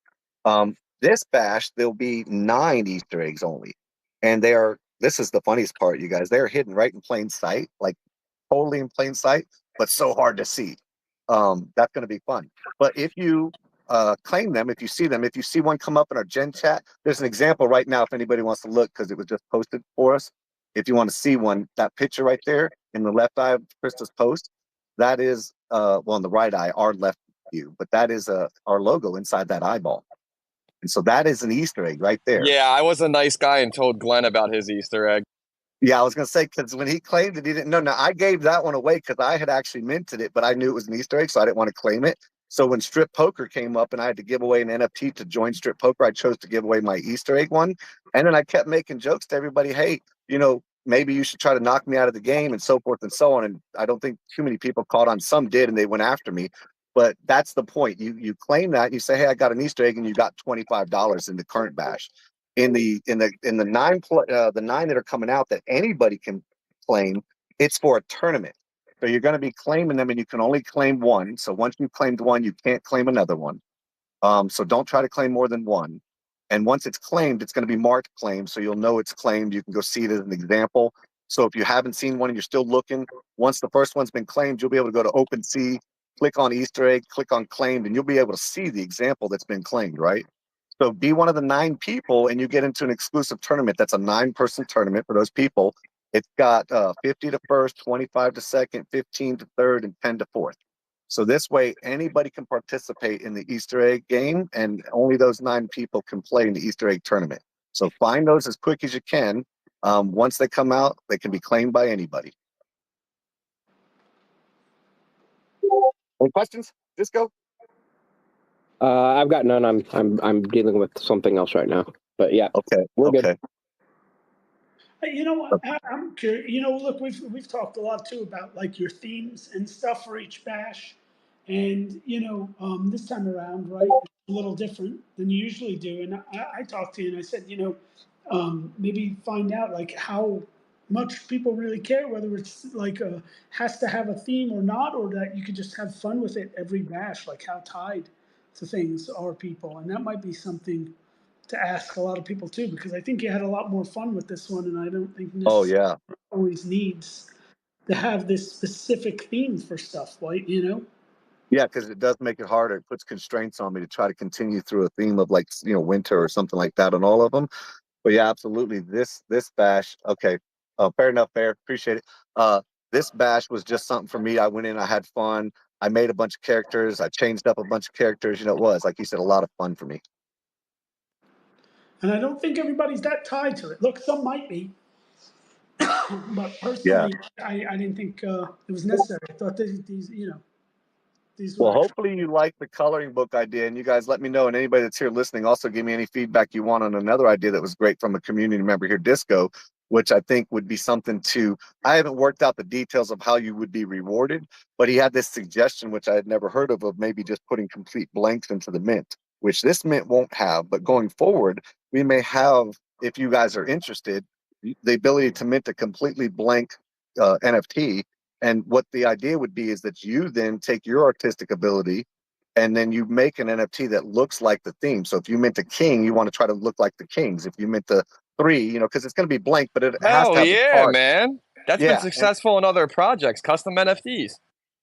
This bash, there'll be 9 Easter eggs only. And this is the funniest part, you guys. They're hidden right in plain sight, like totally in plain sight, but so hard to see. That's going to be fun. But if you claim them, if you see them, if you see one come up in our Gen chat, there's an example right now if anybody wants to look, because it was just posted for us. If you want to see one, that picture right there in the left eye of Krista's post, that is, well, in the right eye, our left view, but that is our logo inside that eyeball. And so that is an Easter egg right there. Yeah, I was a nice guy and told Glenn about his Easter egg. Yeah, I was going to say, because when he claimed it, he didn't know. Now, I gave that one away because I had actually minted it, but I knew it was an Easter egg, so I didn't want to claim it. So when Strip Poker came up and I had to give away an NFT to join Strip Poker, I chose to give away my Easter egg one. And then I kept making jokes to everybody, hey, maybe you should try to knock me out of the game and so forth and so on. And I don't think too many people caught on. Some did, and they went after me. But that's the point. You claim that, and you say, hey, I got an Easter egg, and you got $25 in the current bash. In the 9 that are coming out that anybody can claim, it's for a tournament. So you're going to be claiming them, and you can only claim one. So once you've claimed one, you can't claim another one. So don't try to claim more than one. And once it's claimed, it's going to be marked claimed, so you'll know it's claimed. You can go see it as an example. So if you haven't seen one and you're still looking, once the first one's been claimed, you'll be able to go to OpenSea, click on Easter egg, click on claimed, and you'll be able to see the example that's been claimed, right? So be one of the 9 people, and you get into an exclusive tournament. That's a 9-person tournament for those people. It's got 50 to first, 25 to second, 15 to third, and 10 to fourth. So this way, anybody can participate in the Easter egg game, and only those 9 people can play in the Easter egg tournament. So find those as quick as you can. Once they come out, they can be claimed by anybody. Any questions? Just go. I've got none. I'm dealing with something else right now. But yeah, Okay. we're okay. good. You know what? I'm curious. Look, we've talked a lot too about like your themes and stuff for each bash, and this time around, right, it's a little different than you usually do. And I talked to you and I said, maybe find out like how much people really care, whether it's like has to have a theme or not, or that you could just have fun with it every bash, like how tied to things are people, and that might be something to ask a lot of people too, because I think you had a lot more fun with this one, and I don't think Oh, necessarily yeah. always needs to have this specific theme for stuff, right? Yeah, because it does make it harder. It puts constraints on me to try to continue through a theme of like, winter or something like that on all of them. But yeah, absolutely. This bash, okay. Fair enough, fair. Appreciate it. This bash was just something for me. I went in, I had fun. I made a bunch of characters. I changed up a bunch of characters. It was, like you said, a lot of fun for me. And I don't think everybody's that tied to it. Look, some might be, but Yeah. personally, I didn't think it was necessary. I thought these Well, were actually. hopefully you like the coloring book idea, and you guys let me know. And anybody that's here listening, also give me any feedback you want on another idea that was great from a community member here, Disco, which I think would be something to. I haven't worked out the details of how you would be rewarded, but he had this suggestion, which I had never heard of maybe just putting complete blanks into the mint, which this mint won't have. But going forward, we may have, if you guys are interested, the ability to mint a completely blank NFT. And what the idea would be is that you then take your artistic ability and then you make an NFT that looks like the theme. So if you mint a king, you want to try to look like the kings. If you mint the 3, because it's going to be blank, but it has to Hell have the yeah, card. man. That's been Yeah. successful in other projects, custom NFTs.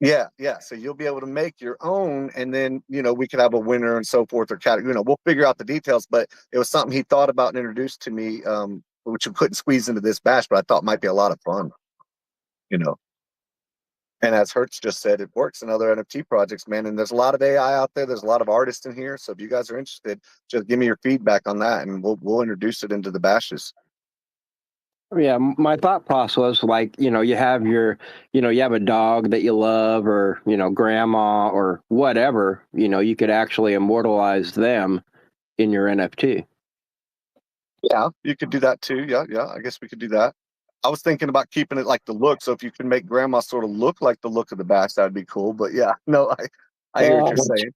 Yeah. So you'll be able to make your own, and then, we could have a winner and so forth, or category. We'll figure out the details, but it was something he thought about and introduced to me, which we couldn't squeeze into this bash, but I thought might be a lot of fun. And as Hertz just said, it works in other NFT projects, man. And there's a lot of AI out there. There's a lot of artists in here. So if you guys are interested, just give me your feedback on that, and we'll introduce it into the bashes. Yeah, my thought process was like, you have you have a dog that you love, or, grandma or whatever, you could actually immortalize them in your NFT. Yeah, you could do that too. Yeah. I guess we could do that. I was thinking about keeping it like the look. So if you can make grandma sort of look like the look of the bash, that'd be cool. But yeah, no, I hear what you're saying.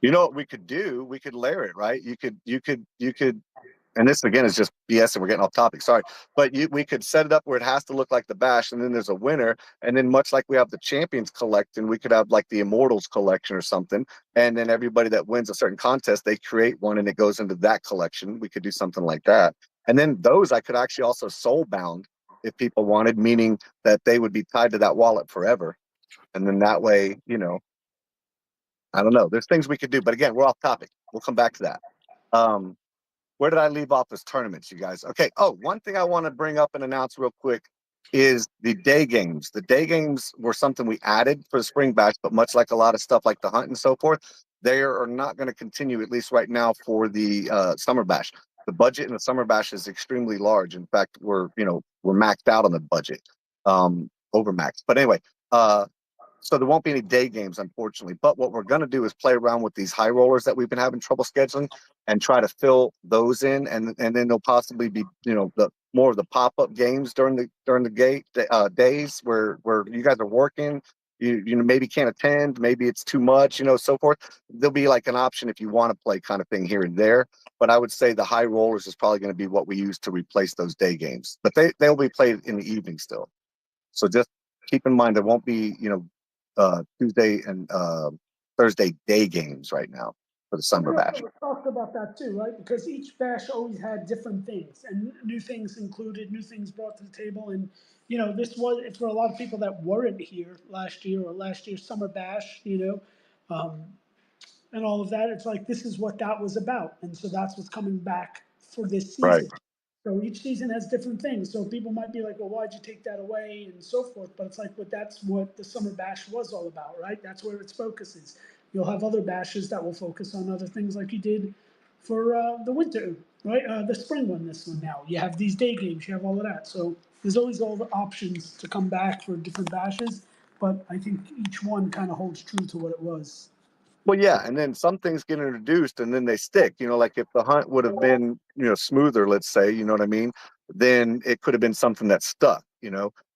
You know what we could do? We could layer it, right? You could, and this again is just BS and we're getting off topic. Sorry. But we could set it up where it has to look like the bash and then there's a winner. And then much like we have the champions collect and we could have like the immortals collection or something. And then everybody that wins a certain contest, they create one and it goes into that collection. We could do something like that. And then those I could actually also soul bound if people wanted, meaning that they would be tied to that wallet forever. And then that way, I don't know. There's things we could do, but again, we're off topic. We'll come back to that. Um, where did I leave off as tournaments, you guys? Okay. Oh, one thing I want to bring up and announce real quick is the day games. The day games were something we added for the spring bash, but much like a lot of stuff like the hunt and so forth, they are not going to continue, at least right now, for the summer bash. The budget in the summer bash is extremely large. In fact, we're maxed out on the budget, overmaxed. But anyway, so there won't be any day games, unfortunately. But what we're going to do is play around with these high rollers that we've been having trouble scheduling, and try to fill those in, and then there'll possibly be the more of the pop up games during the days where you guys are working. You maybe can't attend, maybe it's too much, so forth. There'll be like an option if you want to play kind of thing here and there. But I would say the high rollers is probably going to be what we use to replace those day games. But they'll be played in the evening still. So just keep in mind there won't be Tuesday and Thursday day games right now for the summer bash. We talked about that too, right? Because each bash always had different things and new things included, new things brought to the table. And, this was for a lot of people that weren't here last year or last year's summer bash, and all of that. It's like, this is what that was about. And so that's what's coming back for this Right. season. So each season has different things. So people might be like, well, why'd you take that away and so forth? But it's like, that's what the summer bash was all about, right? That's where its focus is. You'll have other bashes that will focus on other things like you did for the winter, right? The spring one, this one now. You have these day games, you have all of that. So there's always all the options to come back for different bashes. But I think each one kind of holds true to what it was. Well, yeah, and then some things get introduced and then they stick. Like if the hunt would have been, smoother, let's say, you know what I mean? Then it could have been something that stuck.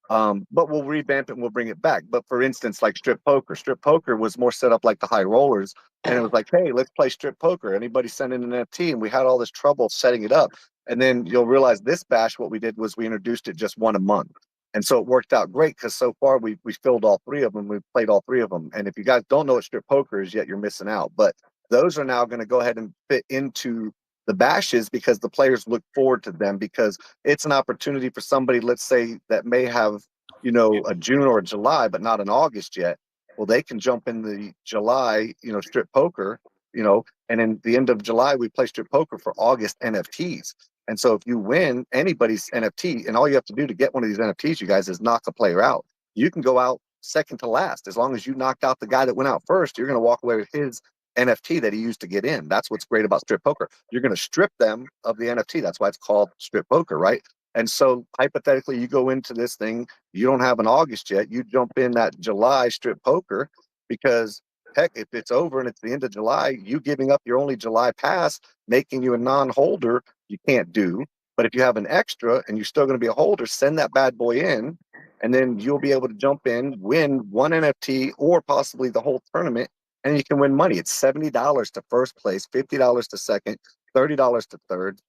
But we'll revamp it and we'll bring it back. But for instance, like strip poker. Strip poker was more set up like the high rollers. And it was like, hey, let's play strip poker. Anybody send in an NFT? And we had all this trouble setting it up. And then you'll realize this bash, what we did was we introduced it just one a month. And so it worked out great because so far we filled all three of them. We've played all three of them. And if you guys don't know what strip poker is yet, you're missing out. But those are now going to go ahead and fit into the bashes because the players look forward to them because it's an opportunity for somebody, let's say, that may have, a June or a July, but not an August yet. Well, they can jump in the July, strip poker, and in the end of July, we play strip poker for August NFTs. And so if you win anybody's NFT, and all you have to do to get one of these NFTs, you guys, is knock a player out. You can go out second to last. As long as you knocked out the guy that went out first, you're going to walk away with his NFT that he used to get in. That's what's great about strip poker. You're going to strip them of the NFT. That's why it's called strip poker, right? And so hypothetically, you go into this thing, you don't have an August yet, you jump in that July strip poker because heck, if it's over and it's the end of July, you giving up your only July pass, making you a non-holder, you can't do. But if you have an extra and you're still going to be a holder, send that bad boy in, and then you'll be able to jump in, win one NFT or possibly the whole tournament, and you can win money. It's $70 to first place, $50 to second, $30 to third,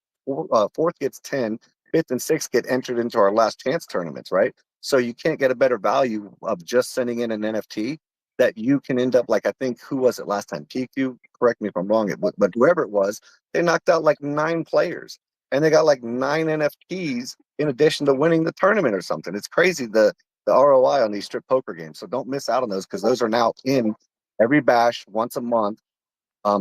fourth gets 10, fifth and sixth get entered into our last chance tournaments, right? So you can't get a better value of just sending in an NFT that you can end up like, I think, who was it last time? PQ, correct me if I'm wrong, but whoever it was, they knocked out like 9 players and they got like 9 NFTs in addition to winning the tournament or something. It's crazy the ROI on these strip poker games. So don't miss out on those because those are now in every bash once a month.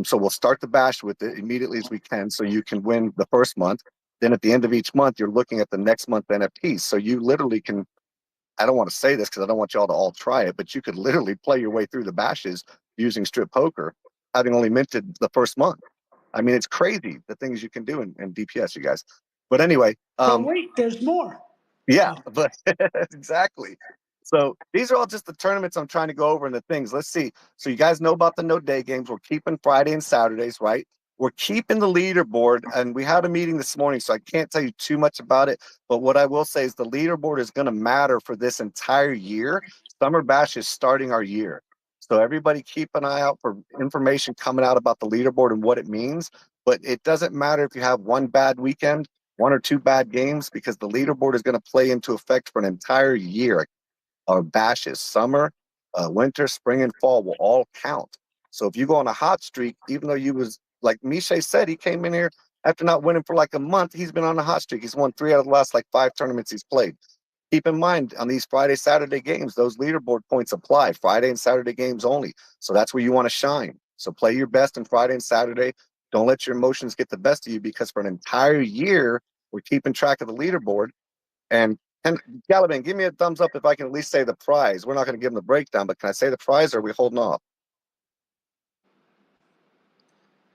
So we'll start the bash with it immediately as we can so you can win the first month. Then at the end of each month, you're looking at the next month NFTs. So you literally can, I don't want to say this because I don't want y'all to all try it, but you could literally play your way through the bashes using strip poker, having only minted the first month. I mean, it's crazy the things you can do in DPS, you guys. But anyway, So wait, there's more. yeah, but exactly. So these are all just the tournaments I'm trying to go over and the things. Let's see. So you guys know about the no day games. We're keeping Friday and Saturdays, right? We're keeping the leaderboard, and we had a meeting this morning, so I can't tell you too much about it. But what I will say is the leaderboard is going to matter for this entire year. Summer Bash is starting our year. So everybody keep an eye out for information coming out about the leaderboard and what it means. But it doesn't matter if you have one bad weekend, one or two bad games, because the leaderboard is going to play into effect for an entire year. Our bashes, summer, winter, spring, and fall will all count. So if you go on a hot streak, even though you was like Mishay said, he came in here after not winning for like a month. He's been on a hot streak. He's won 3 out of the last like 5 tournaments he's played. Keep in mind on these Friday, Saturday games, those leaderboard points apply Friday and Saturday games only. So that's where you want to shine. So play your best on Friday and Saturday. Don't let your emotions get the best of you, because for an entire year, we're keeping track of the leaderboard. And Caliban, give me a thumbs up if I can at least say the prize. We're not going to give them the breakdown, but can I say the prize, or are we holding off?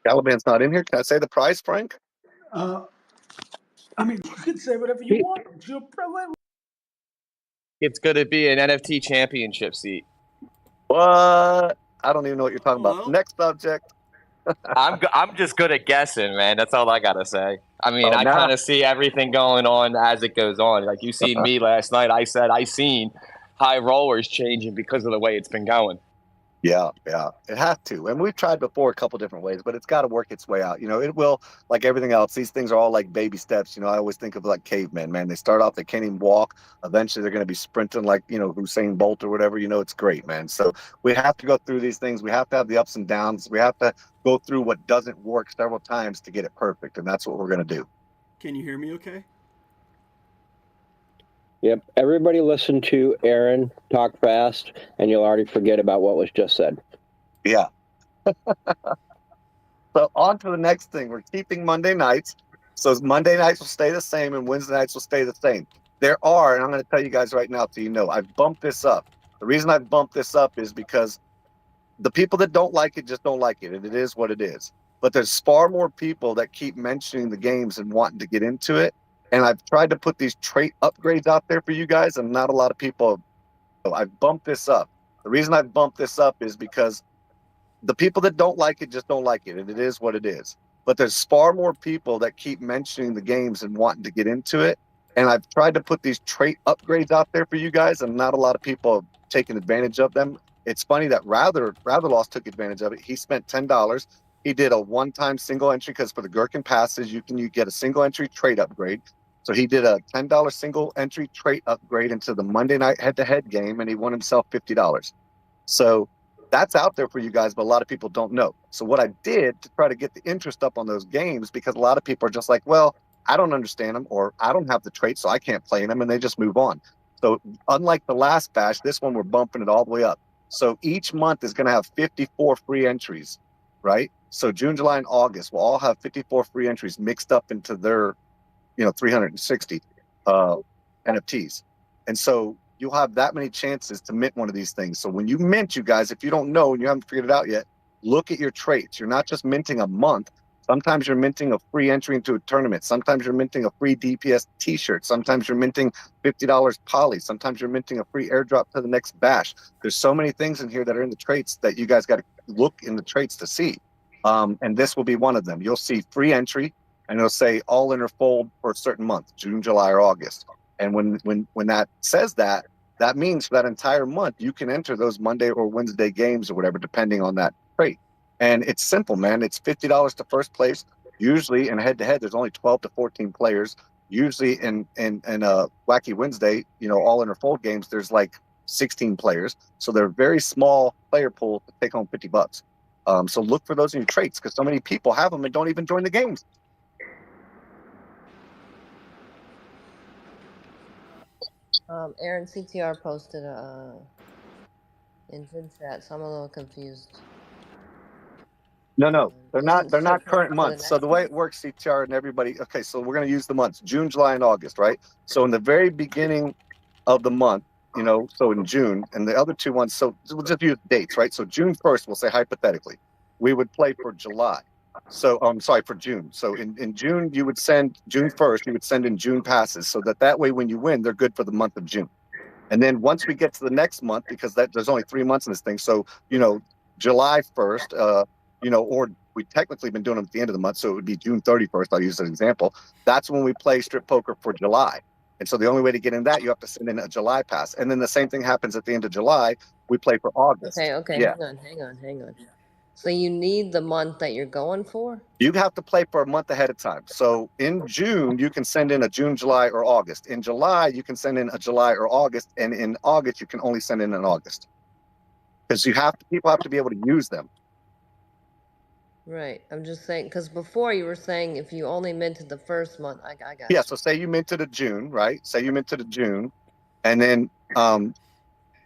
Caliban's not in here. Can I say the prize, Frank? I mean, you can say whatever you want. It's your privilege. It's going to be an NFT championship seat. What? I don't even know what you're talking about. Well. Next subject. I'm just good at guessing, man. That's all I gotta say. I mean, Oh, I now- kind of see everything going on as it goes on. Like you seen me last night. I said I seen high rollers changing because of the way it's been going. Yeah, it has to. And we've tried before a couple different ways, but it's got to work its way out. You know, it will, like everything else. These things are all like baby steps. You know, I always think of like cavemen, man. They start off, they can't even walk. Eventually, they're going to be sprinting like, you know, Usain Bolt or whatever. You know, it's great, man. So we have to go through these things. We have to have the ups and downs. We have to go through what doesn't work several times to get it perfect. And that's what we're going to do. Can you hear me okay? Yep. Everybody listen to Aaron talk fast, and you'll already forget about what was just said. Yeah. So on to the next thing. We're keeping Monday nights. So Monday nights will stay the same and Wednesday nights will stay the same. There are, and I'm going to tell you guys right now so you know, I've bumped this up. The reason I've bumped this up is because the people that don't like it just don't like it, and it is what it is. But there's far more people that keep mentioning the games and wanting to get into it. And I've tried to put these trait upgrades out there for you guys, and not a lot of people. So I've bumped this up. The reason I've bumped this up is because the people that don't like it just don't like it, and it is what it is. But there's far more people that keep mentioning the games and wanting to get into it. And I've tried to put these trait upgrades out there for you guys, and not a lot of people have taken advantage of them. It's funny that Ratherloss took advantage of it. He spent $10. He did a one-time single entry, because for the Gherkin passes, you get a single entry trait upgrade. So he did a $10 single entry trait upgrade into the Monday night head-to-head game, and he won himself $50. So that's out there for you guys, but a lot of people don't know. So what I did to try to get the interest up on those games, because a lot of people are just like, well, I don't understand them, or I don't have the traits, so I can't play them, and they just move on. So unlike the last bash, this one we're bumping it all the way up. So each month is going to have 54 free entries, right? So June, July, and August will all have 54 free entries mixed up into their, 360 NFTs. And so you'll have that many chances to mint one of these things. So when you mint, you guys, if you don't know and you haven't figured it out yet, look at your traits. You're not just minting a month. Sometimes you're minting a free entry into a tournament. Sometimes you're minting a free DPS t-shirt. Sometimes you're minting $50 poly. Sometimes you're minting a free airdrop to the next bash. There's so many things in here that are in the traits that you guys got to look in the traits to see. And this will be one of them. You'll see free entry, and it'll say all in or fold for a certain month, June, July, or August. And when that says that, that means for that entire month, you can enter those Monday or Wednesday games or whatever, depending on that trait. And it's simple, man. It's $50 to first place. Usually in head-to-head, there's only 12 to 14 players. Usually in Wacky Wednesday, all in or fold games, there's like 16 players. So they're very small player pool to take home $50. So look for those in your traits, because so many people have them and don't even join the games. Aaron CTR posted in chat, so I'm a little confused. No, they're Isn't not for current the months. So next the way month? it works, CTR and everybody, okay, so we're going to use the months, June, July, and August, right? So in the very beginning of the month, so in June, and the other 2 months, so we'll just use dates, right? So June 1st, we'll say hypothetically, we would play for July. So I'm sorry, for June. So in June, you would send June 1st, you would send in June passes, so that way when you win, they're good for the month of June. And then once we get to the next month, because there's only 3 months in this thing, so July 1st, or we technically been doing them at the end of the month, so it would be June 31st. I'll use an example. That's when we play strip poker for July. And so the only way to get in that, you have to send in a July pass. And then the same thing happens at the end of July. We play for August. Okay, Yeah. hang on. So you need the month that you're going for? You have to play for a month ahead of time. So in June, you can send in a June, July, or August. In July, you can send in a July or August. And in August, you can only send in an August. Because people have to be able to use them. Right. I'm just saying, because before you were saying if you only minted the first month, I got Yeah, you. so say you minted a June, right? Say you minted a June. And then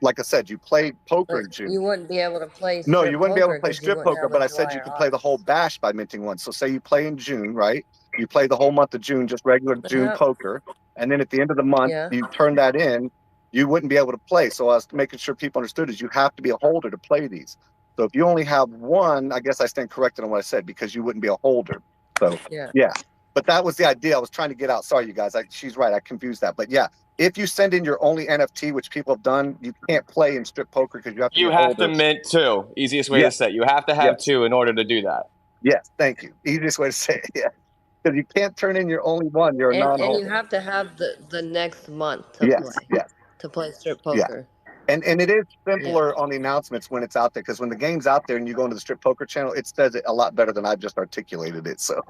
like I said, you play poker But in June. you wouldn't be able to play No, you strip wouldn't be able to poker play because you strip wouldn't poker, have a but I said July you or could play the whole August. bash by minting one. So say you play in June, right? You play the whole month of June, just regular June Yeah. poker. And then at the end of the month, Yeah. you turn that in, you wouldn't be able to play. So I was making sure people understood is you have to be a holder to play these. So if you only have one, I guess I stand corrected on what I said because you wouldn't be a holder. So yeah. But that was the idea I was trying to get out. Sorry, you guys. She's right. I confused that. But yeah, if you send in your only NFT, which people have done, you can't play in strip poker because you have to be You a have to holder. mint two. Easiest way Yeah. to say it. You have to have two in order to do that. Yes, thank you. Easiest way to say it. Yeah, because you can't turn in your only one. You're a And non-holder. you have to have the next month to Yes, play. yes. To play strip Yeah. poker. And it is simpler on the announcements when it's out there because when the game's out there and you go into the strip poker channel, it says it a lot better than I've just articulated it. So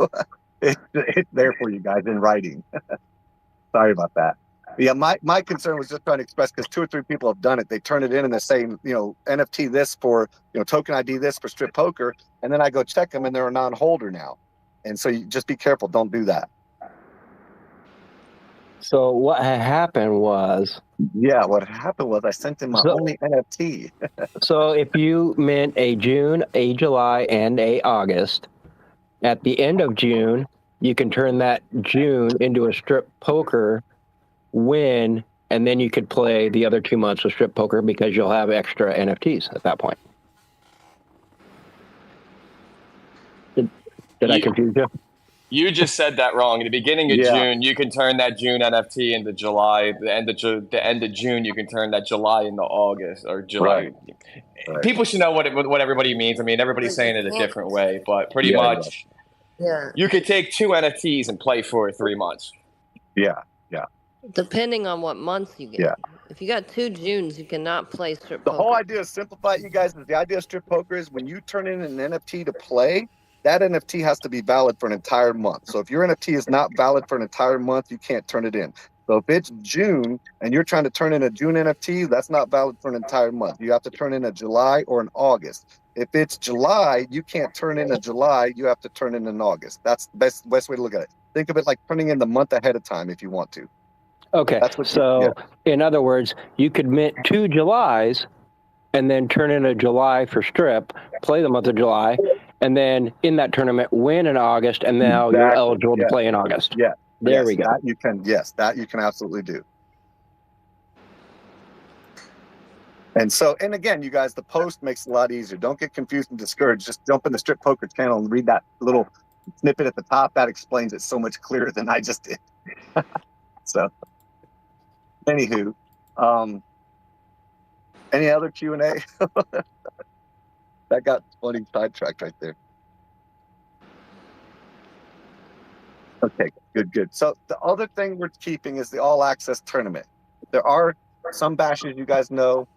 it's there for you guys in writing. Sorry about that. Yeah, my concern was just trying to express because 2 or 3 people have done it. They turn it in and they say, NFT this for, token ID this for strip poker. And then I go check them and they're a non-holder now. And so you just be careful. Don't do that. So what had happened was, Yeah, what happened was I sent in my only NFT. so if you mint a June, a July, and a August, at the end of June, you can turn that June into a strip poker win, and then you could play the other 2 months of strip poker because you'll have extra NFTs at that point. Did I confuse you? You just said that wrong. In the beginning of June, you can turn that June NFT into July. The end of June, you can turn that July into August or July. Right. People should know what everybody means. I mean, everybody's saying it a different way, but pretty much, you could take 2 NFTs and play for 3 months. Yeah. Depending on what month you get. Yeah. If you got 2 Junes, you cannot play strip The poker. whole idea of simplify it, you guys, is the idea of strip poker is when you turn in an NFT to play, that NFT has to be valid for an entire month. So if your NFT is not valid for an entire month, you can't turn it in. So if it's June and you're trying to turn in a June NFT, that's not valid for an entire month. You have to turn in a July or an August. If it's July, you can't turn in a July. You have to turn in an August. That's the best way to look at it. Think of it like turning in the month ahead of time if you want to. Okay, in other words, you could mint 2 Julys and then turn in a July for strip, play the month of July, and then in that tournament win in August, and now you're eligible to play in August. Yeah. There we go. That you can, that you can absolutely do. And so, and again, you guys, the post makes it a lot easier. Don't get confused and discouraged. Just jump in the Strip Poker channel and read that little snippet at the top. That explains it so much clearer than I just did. So, anywho, any other Q&A? That got funny sidetracked right there. Okay, good. So the other thing we're keeping is the all access tournament. There are some bashes you guys know.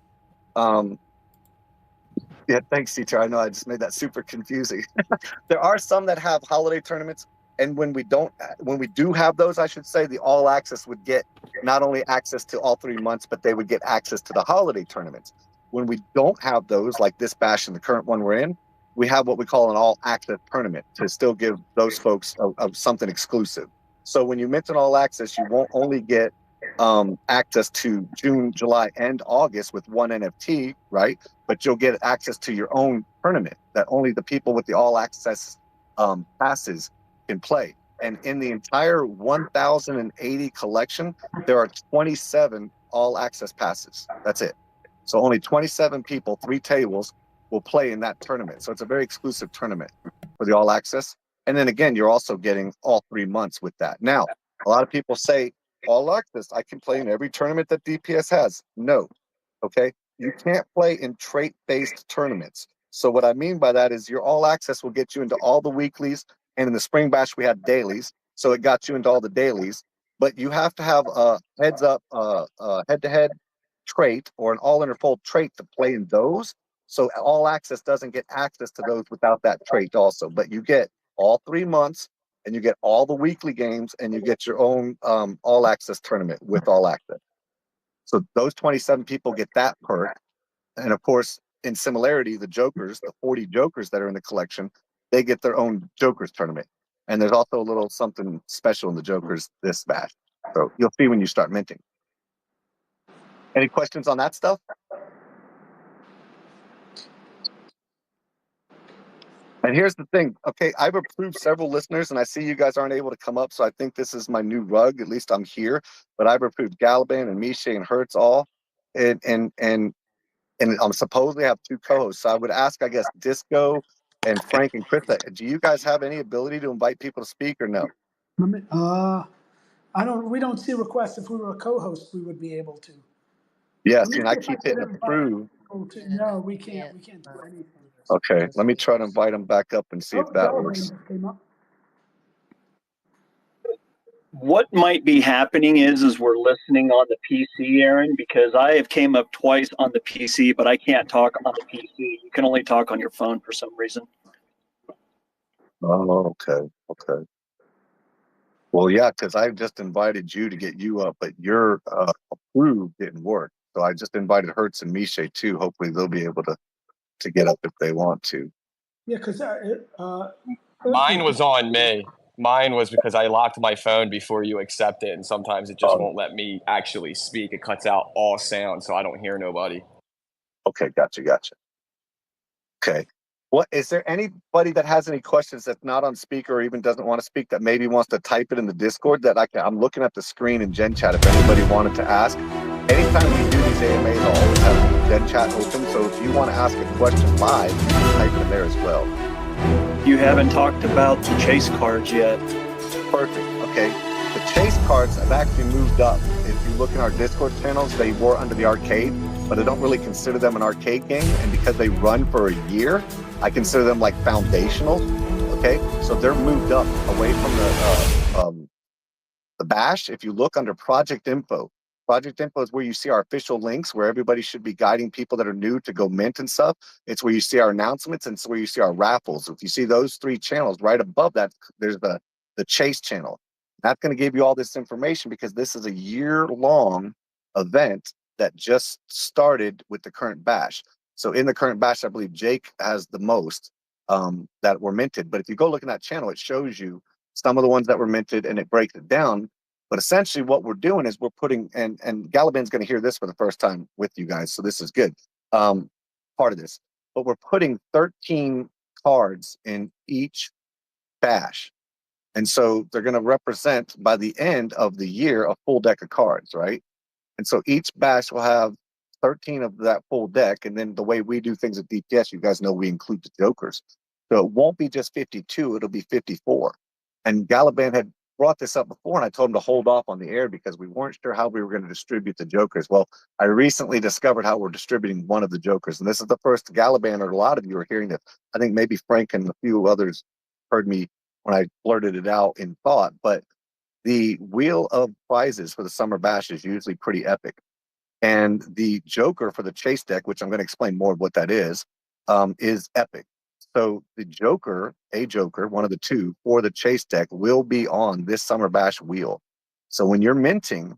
Yeah, thanks, teacher. I know I just made that super confusing. There are some that have holiday tournaments, and when we do have those, I should say, the all access would get not only access to all 3 months, but they would get access to the holiday tournaments. When we don't have those, like this bash and the current one we're in, we have what we call an all access tournament to still give those folks something exclusive. So when you mint an all access, you won't only get access to June, July, and August with one NFT, right? But you'll get access to your own tournament that only the people with the all access passes can play. And in the entire 1,080 collection, there are 27 all access passes. That's it. So only 27 people, 3 tables, will play in that tournament. So it's a very exclusive tournament for the all access. And then again, you're also getting all 3 months with that. Now, a lot of people say, all access, I can play in every tournament that DPS has. No. Okay. You can't play in trait-based tournaments. So what I mean by that is your all access will get you into all the weeklies, and in the spring bash we had dailies, so it got you into all the dailies. But you have to have a heads up, head-to-head trait or an all interfold trait to play in those. So all access doesn't get access to those without that trait also. But you get all 3 months, and you get all the weekly games, and you get your own all access tournament with all access. So those 27 people get that perk. And of course, in similarity, the Jokers, the 40 Jokers that are in the collection, they get their own Jokers tournament. And there's also a little something special in the Jokers this bash. So you'll see when you start minting. Any questions on that stuff? And here's the thing. Okay, I've approved several listeners, and I see you guys aren't able to come up, so I think this is my new rug. At least I'm here. But I've approved Galaban and Miche and Hertz all. And I'm supposedly have 2 co-hosts. So I would ask, I guess, Disco and Frank and Krista, do you guys have any ability to invite people to speak or no? We don't see requests. If we were a co-host, we would be able to. Yes, Let me and see I if I keep can hitting invite approve. people to- No, we can't do anything. Okay, let me try to invite them back up and see if that Galaban works. just came up. What might be happening is we're listening on the PC, Aaron, because I have came up twice on the PC, but I can't talk on the PC. You can only talk on your phone for some reason. Oh, okay. Well, yeah, because I just invited you to get you up, but your approve didn't work. So I just invited Hertz and Miche too. Hopefully they'll be able to get up if they want to. Yeah, because Mine was on me. Mine was because I locked my phone before you accept it, and sometimes it just won't let me actually speak. It cuts out all sound, so I don't hear nobody. Okay, gotcha. Okay. What is there anybody that has any questions that's not on speaker or even doesn't want to speak that maybe wants to type it in the Discord that I'm looking at the screen in Gen Chat if anybody wanted to ask. Anytime we do these AMAs, I'll always have Gen Chat open. So if you want to ask a question live, you can type it in there as well. You haven't talked about the chase cards yet. Perfect. Okay. The chase cards have actually moved up. If you look in our Discord channels, they were under the arcade, but I don't really consider them an arcade game. And because they run for a year, I consider them like foundational. Okay. So they're moved up away from the bash. If you look under Project Info is where you see our official links, where everybody should be guiding people that are new to go mint and stuff. It's where you see our announcements, and it's where you see our raffles. If you see those 3 channels right above that, there's the chase channel. That's going to give you all this information because this is a year-long event that just started with the current bash. So in the current bash, I believe Jake has the most that were minted. But if you go look in that channel, it shows you some of the ones that were minted, and it breaks it down. But essentially what we're doing is we're putting, and Galaban's going to hear this for the first time with you guys, so this is good, part of this. But we're putting 13 cards in each bash. And so they're going to represent, by the end of the year, a full deck of cards, right? And so each bash will have 13 of that full deck. And then the way we do things at DPS, you guys know we include the Jokers. So it won't be just 52, it'll be 54. And Galaban had brought this up before, and I told him to hold off on the air because we weren't sure how we were going to distribute the Jokers. Well, I recently discovered how we're distributing one of the Jokers. And this is the first Galaban, or a lot of you are hearing this. I think maybe Frank and a few others heard me when I blurted it out in thought, but the wheel of prizes for the summer bash is usually pretty epic. And the Joker for the chase deck, which I'm going to explain more of what that is epic. So the Joker, a Joker, one of the 2 for the chase deck will be on this summer bash wheel. So when you're minting,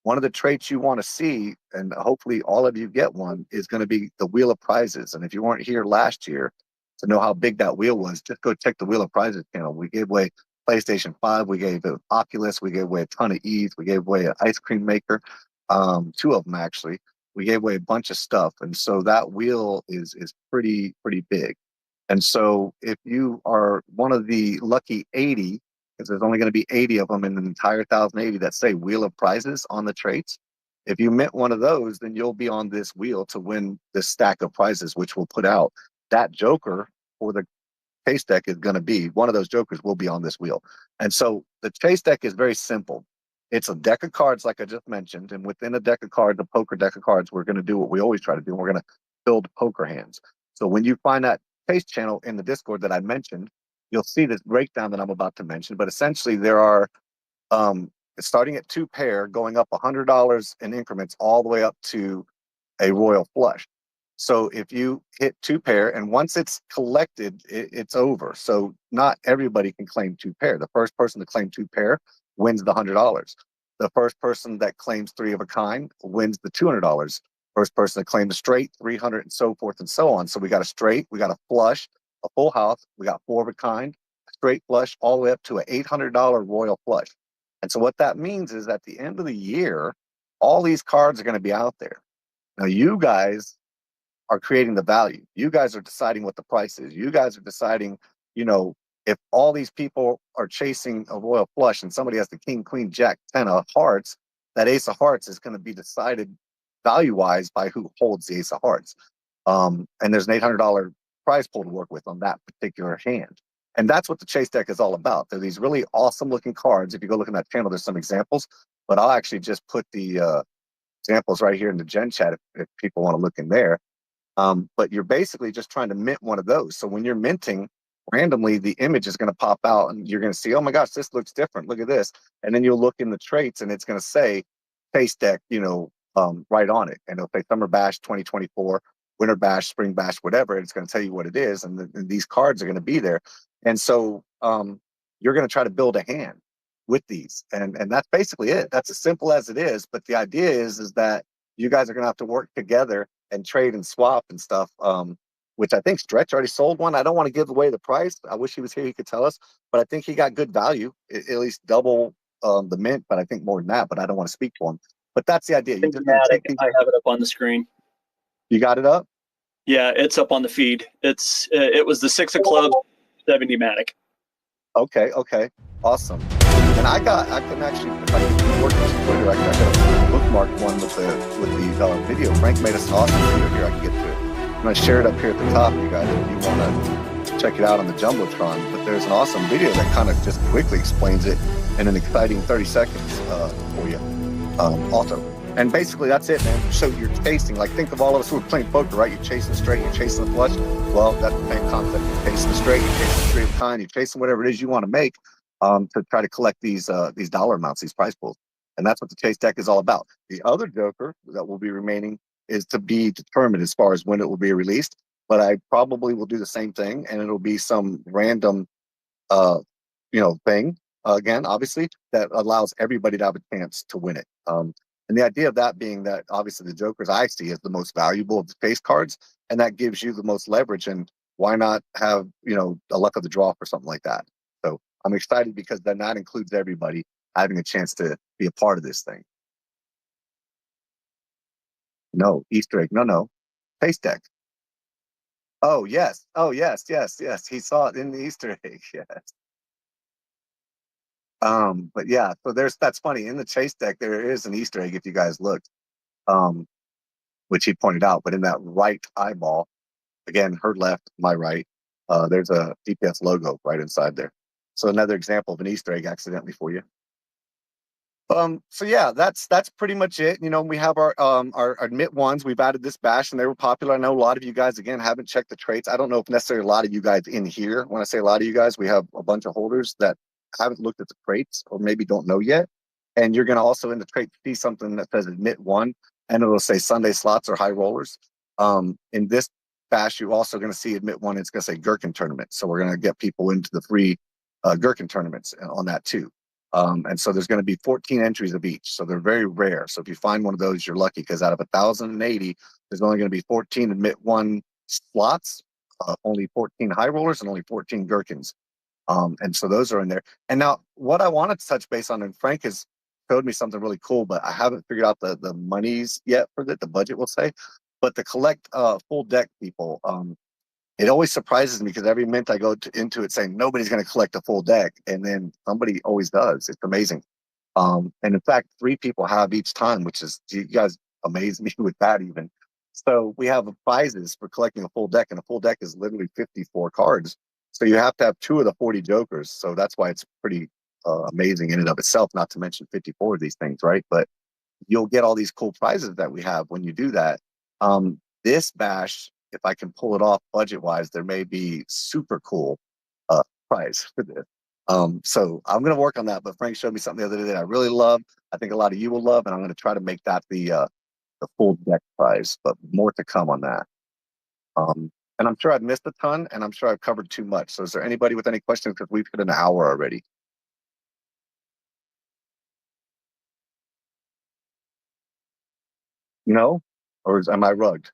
one of the traits you want to see, and hopefully all of you get one, is going to be the wheel of prizes. And if you weren't here last year to know how big that wheel was, just go check the wheel of prizes channel. We gave away PlayStation 5, we gave an Oculus, we gave away a ton of E's, we gave away an ice cream maker, 2 of them actually. We gave away a bunch of stuff, and so that wheel is pretty big. And so if you are one of the lucky 80, because there's only going to be 80 of them in the entire 1,080 that say wheel of prizes on the traits, if you mint one of those, then you'll be on this wheel to win this stack of prizes, which we'll put out. That Joker for the chase deck is going to be, one of those Jokers will be on this wheel. And so the chase deck is very simple. It's a deck of cards, like I just mentioned. And within a deck of cards, a poker deck of cards, we're going to do what we always try to do. We're going to build poker hands. So when you find that chase channel in the Discord that I mentioned, you'll see this breakdown that I'm about to mention. But essentially, there are starting at 2 pair, going up $100 in increments all the way up to a royal flush. So if you hit 2 pair, and once it's collected, it's over. So not everybody can claim 2 pair. The first person to claim 2 pair wins the $100. The first person that claims 3 of a kind wins the $200. First person to claim a straight, 300, and so forth and so on. So we got a straight, we got a flush, a full house, we got 4 of a kind, a straight flush, all the way up to an $800 royal flush. And so what that means is at the end of the year, all these cards are going to be out there. Now you guys are creating the value. You guys are deciding what the price is. You guys are deciding, you know, if all these people are chasing a royal flush and somebody has the king, queen, jack, 10 of hearts, that ace of hearts is going to be decided value-wise by who holds the ace of hearts. And there's an $800 prize pool to work with on that particular hand. And that's what the chase deck is all about. They're these really awesome looking cards. If you go look in that channel, there's some examples, but I'll actually just put the examples right here in the Gen chat if people want to look in there. But you're basically just trying to mint one of those. So when you're minting, randomly the image is going to pop out and you're going to see, oh my gosh, this looks different. Look at this. And then you'll look in the traits and it's going to say face deck, you know, right on it. And it'll say Summer Bash 2024, Winter Bash, Spring Bash, whatever. It's going to tell you what it is. And these cards are going to be there. And so you're going to try to build a hand with these. And that's basically it. That's as simple as it is. But the idea is that you guys are going to have to work together and trade and swap and stuff, which I think Stretch already sold one. I don't want to give away the price. I wish he was here, he could tell us, but I think he got good value, at least double the mint, but I think more than that, but I don't want to speak for him. But that's the idea. You just Matic, I have it up on the screen. You got it up? Yeah, it's up on the feed. It was the 6 of clubs, 70 Matic. Okay, awesome. And I can actually, if I can work with Twitter, I got a bookmark one with the video. Frank made us an awesome video here. I can get to it. I'm going to share it up here at the top, you guys, if you want to check it out on the Jumbotron. But there's an awesome video that kind of just quickly explains it in an exciting 30 seconds for you. Also. And basically, that's it, man. So you're chasing, like, think of all of us who are playing poker, right? You're chasing straight, you're chasing the flush. Well, that's the same concept. You're chasing the straight, you're chasing three of a kind, you're chasing whatever it is you want to make to try to collect these dollar amounts, these prize pools. And that's what the chase deck is all about. The other Joker that will be remaining is to be determined as far as when it will be released. But I probably will do the same thing, and it'll be some random, thing, again, obviously, that allows everybody to have a chance to win it. And the idea of that being that obviously the Jokers I see as the most valuable of the face cards, and that gives you the most leverage. And why not have, a luck of the draw for something like that? So I'm excited because then that includes everybody having a chance to be a part of this thing. No, Easter egg. No. Face deck. Oh, yes. Yes. He saw it in the Easter egg. Yes. But yeah, so that's funny. In the chase deck, there is an Easter egg if you guys looked, which he pointed out, but in that right eyeball, again, her left, my right, there's a DPS logo right inside there. So another example of an Easter egg accidentally for you. So yeah, that's pretty much it. We have our admit ones. We've added this bash and they were popular. I know a lot of you guys, again, haven't checked the traits. I don't know if necessarily a lot of you guys in here, when I say a lot of you guys, we have a bunch of holders that haven't looked at the traits or maybe don't know yet. And you're going to also in the trait see something that says admit one, and it'll say Sunday slots or high rollers. In this bash, you're also going to see admit one. It's going to say Gherkin tournament. So we're going to get people into the free Gherkin tournaments on that too. And so there's going to be 14 entries of each. So they're very rare. So if you find one of those, you're lucky, because out of 1,080, there's only going to be 14 admit one slots, only 14 high rollers, and only 14 Gherkins. And so those are in there. And now what I wanted to touch base on, and Frank has showed me something really cool, but I haven't figured out the monies yet for the budget, we'll say. But to collect full deck people, it always surprises me because every mint I go into it saying nobody's going to collect a full deck, and then somebody always does. It's amazing. And in fact, 3 people have each time, which is, you guys amaze me with that even. So we have prizes for collecting a full deck, and a full deck is literally 54 cards. So you have to have 2 of the 40 Jokers. So that's why it's pretty amazing in and of itself, not to mention 54 of these things, right? But you'll get all these cool prizes that we have when you do that. This bash, if I can pull it off budget-wise, there may be super cool prize for this. So I'm going to work on that. But Frank showed me something the other day that I really love. I think a lot of you will love, and I'm going to try to make that the the full deck prize, but more to come on that. And I'm sure I've missed a ton, and I'm sure I've covered too much. So is there anybody with any questions? Because we've hit an hour already. No? Or am I rugged?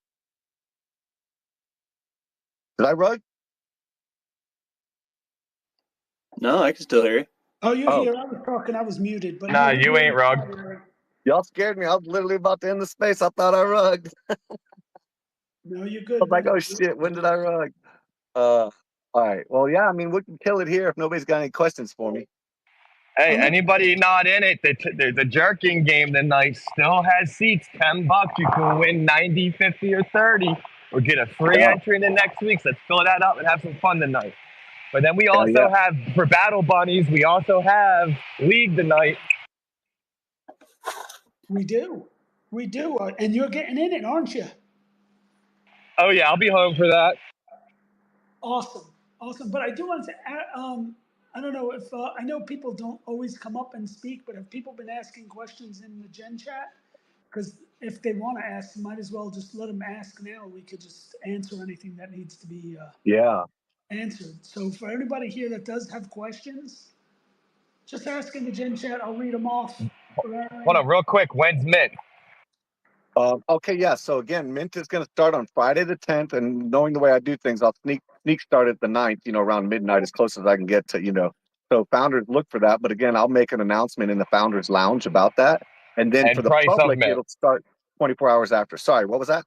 Did I rug? No, I can still hear you. Oh, you're here. I was talking. I was muted. But Nah, no, you ain't rugged. Y'all scared me. I was literally about to end the space. I thought I rugged. No, you're I good. was like, man. oh shit, when did I rug? All right. Well, yeah, I mean, we can kill it here if nobody's got any questions for me. Hey, anybody not in it, the jerking game tonight still has seats, $10. You can win 90, 50, or 30, or get a free Yeah. entry in the next week. So let's fill that up and have some fun tonight. But then we Yeah, also have, for Battle Bunnies, we also have League tonight. We do. We do. And you're getting in it, aren't you? Oh, yeah, I'll be home for that. Awesome. Awesome. But I do want to add, I don't know if, I know people don't always come up and speak, but have people been asking questions in the Gen chat? Because if they want to ask, you might as well just let them ask now. We could just answer anything that needs to be answered. So for everybody here that does have questions, just ask in the Gen chat. I'll read them off. Hold on, real quick. When's Mint? Okay, yeah. So again, Mint is going to start on Friday the 10th, and knowing the way I do things, I'll sneak start at the 9th, around midnight, as close as I can get to. So founders look for that. But again, I'll make an announcement in the founders lounge about that, and then And for the price of public, Mint. it'll start 24 hours after. Sorry, what was that?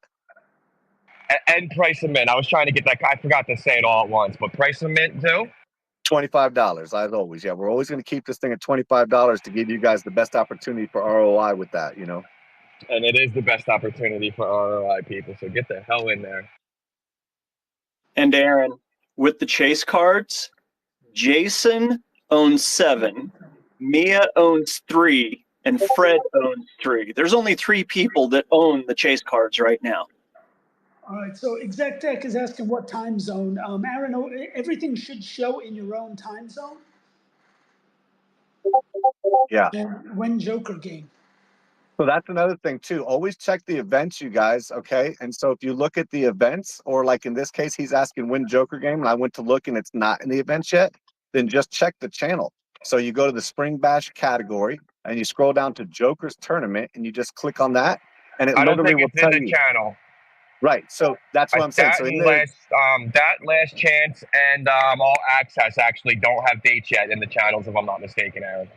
And price of Mint. I was trying to get that. I forgot to say it all at once. But price of Mint too? $25, as always. Yeah, we're always going to keep this thing at $25 to give you guys the best opportunity for ROI with that. And it is the best opportunity for ROI people. So get the hell in there. And Aaron, with the chase cards, Jason owns 7, Mia owns 3, and Fred owns 3. There's only 3 people that own the chase cards right now. All right, so Exec Tech is asking what time zone. Aaron, everything should show in your own time zone. Yeah. And when Joker game. So that's another thing too. Always check the events, you guys. Okay. And so if you look at the events, or like in this case, he's asking when Joker game, and I went to look and it's not in the events yet, then just check the channel. So you go to the Spring Bash category and you scroll down to Joker's tournament and you just click on that, and it I don't literally think will it's in tell the you. channel. Right. So that's what I'm saying. That So in and there, that last chance and all access actually don't have dates yet in the channels, if I'm not mistaken, Aaron.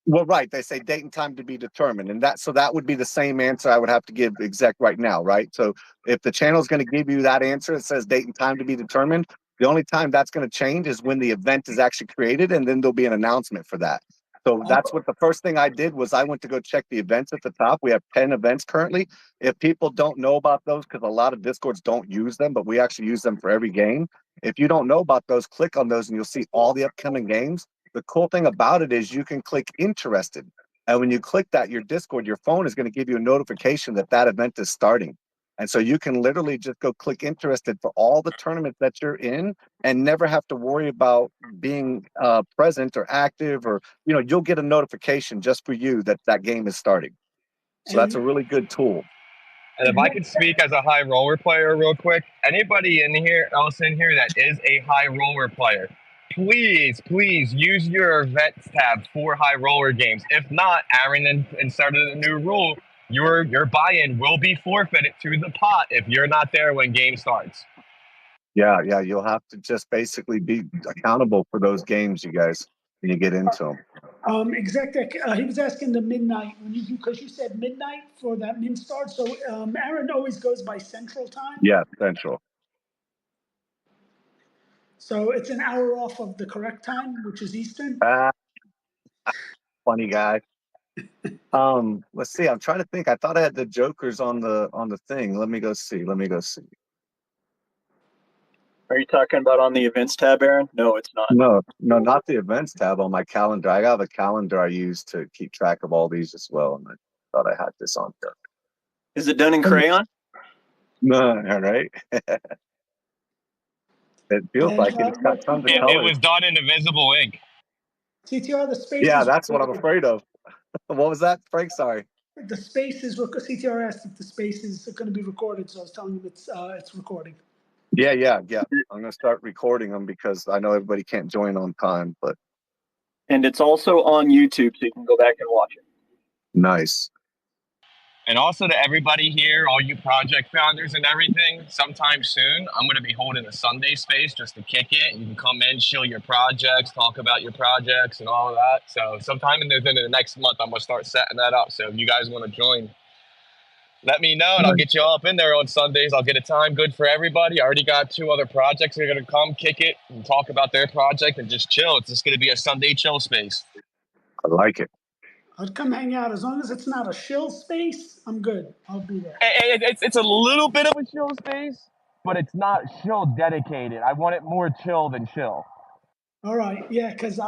well, right. They say date and time to be determined. And that would be the same answer I would have to give exec right now, right? So if the channel is going to give you that answer, it says date and time to be determined. The only time that's going to change is when the event is actually created, and then there'll be an announcement for that. So that's what the first thing I did was I went to go check the events at the top. We have 10 events currently. If people don't know about those, because a lot of Discords don't use them, but we actually use them for every game. If you don't know about those, click on those and you'll see all the upcoming games. The cool thing about it is you can click interested. And when you click that, your Discord, your phone is going to give you a notification that that event is starting. And so you can literally just go click interested for all the tournaments that you're in and never have to worry about being present or active, or, you'll get a notification just for you that that game is starting. So that's a really good tool. And if I could speak as a high roller player real quick, anybody else in here that is a high roller player, please use your events tab for high roller games. If not, Aaron inserted a new rule. Your buy-in will be forfeited to the pot if you're not there when game starts. Yeah, you'll have to just basically be accountable for those games, you guys, when you get into them. Exec Tech, he was asking the midnight because you said midnight for that min start. So Aaron always goes by Central Time. Yeah, Central. So it's an hour off of the correct time, which is Eastern. Funny guy. Let's see. I'm trying to think. I thought I had the Jokers on the thing. Let me go see. Are you talking about on the events tab, Aaron? No, it's not. No, not the events tab on my calendar. I have a calendar I use to keep track of all these as well, and I thought I had this on there. Is it done in crayon? No, all right. It feels like it. It's got tons of It colors. was done in invisible ink. TTR, the space Yeah, is that's what I'm recorded. afraid of. What was that, Frank? Sorry. The space is, CTR asked if the space is going to be recorded, so I was telling him it's recording. Yeah. I'm gonna start recording them because I know everybody can't join on time, but And it's also on YouTube, so you can go back and watch it. nice. And also to everybody here, all you project founders and everything, sometime soon, I'm going to be holding a Sunday space just to kick it. And you can come in, show your projects, talk about your projects and all of that. So sometime in the next month, I'm going to start setting that up. So if you guys want to join, let me know and I'll get you all up in there on Sundays. I'll get a time good for everybody. I already got 2 other projects that are going to come kick it and talk about their project and just chill. It's just going to be a Sunday chill space. I like it. I'd come hang out as long as it's not a shill space. I'm good. I'll be there. It's a little bit of a chill space, but it's not chill dedicated. I want it more chill than chill. All right, yeah, because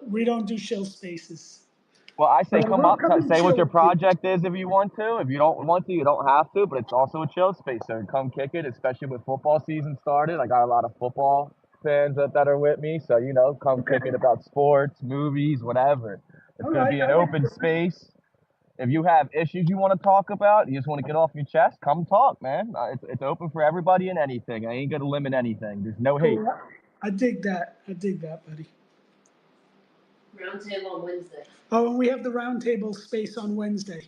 we don't do shill spaces. Well, I say But I come will up, come and say what chill your with you. project is if you want to. If you don't want to, you don't have to, but it's also a chill space. So come kick it, especially with football season started. I got a lot of football fans that are with me. So, come kick it about sports, movies, whatever. It's All going to right, be an I like open it. space. If you have issues you want to talk about, you just want to get off your chest, come talk, man. It's open for everybody and anything. I ain't going to limit anything. There's no hate. Cool. I dig that, buddy. Roundtable on Wednesday. Oh, and we have the roundtable space on Wednesday,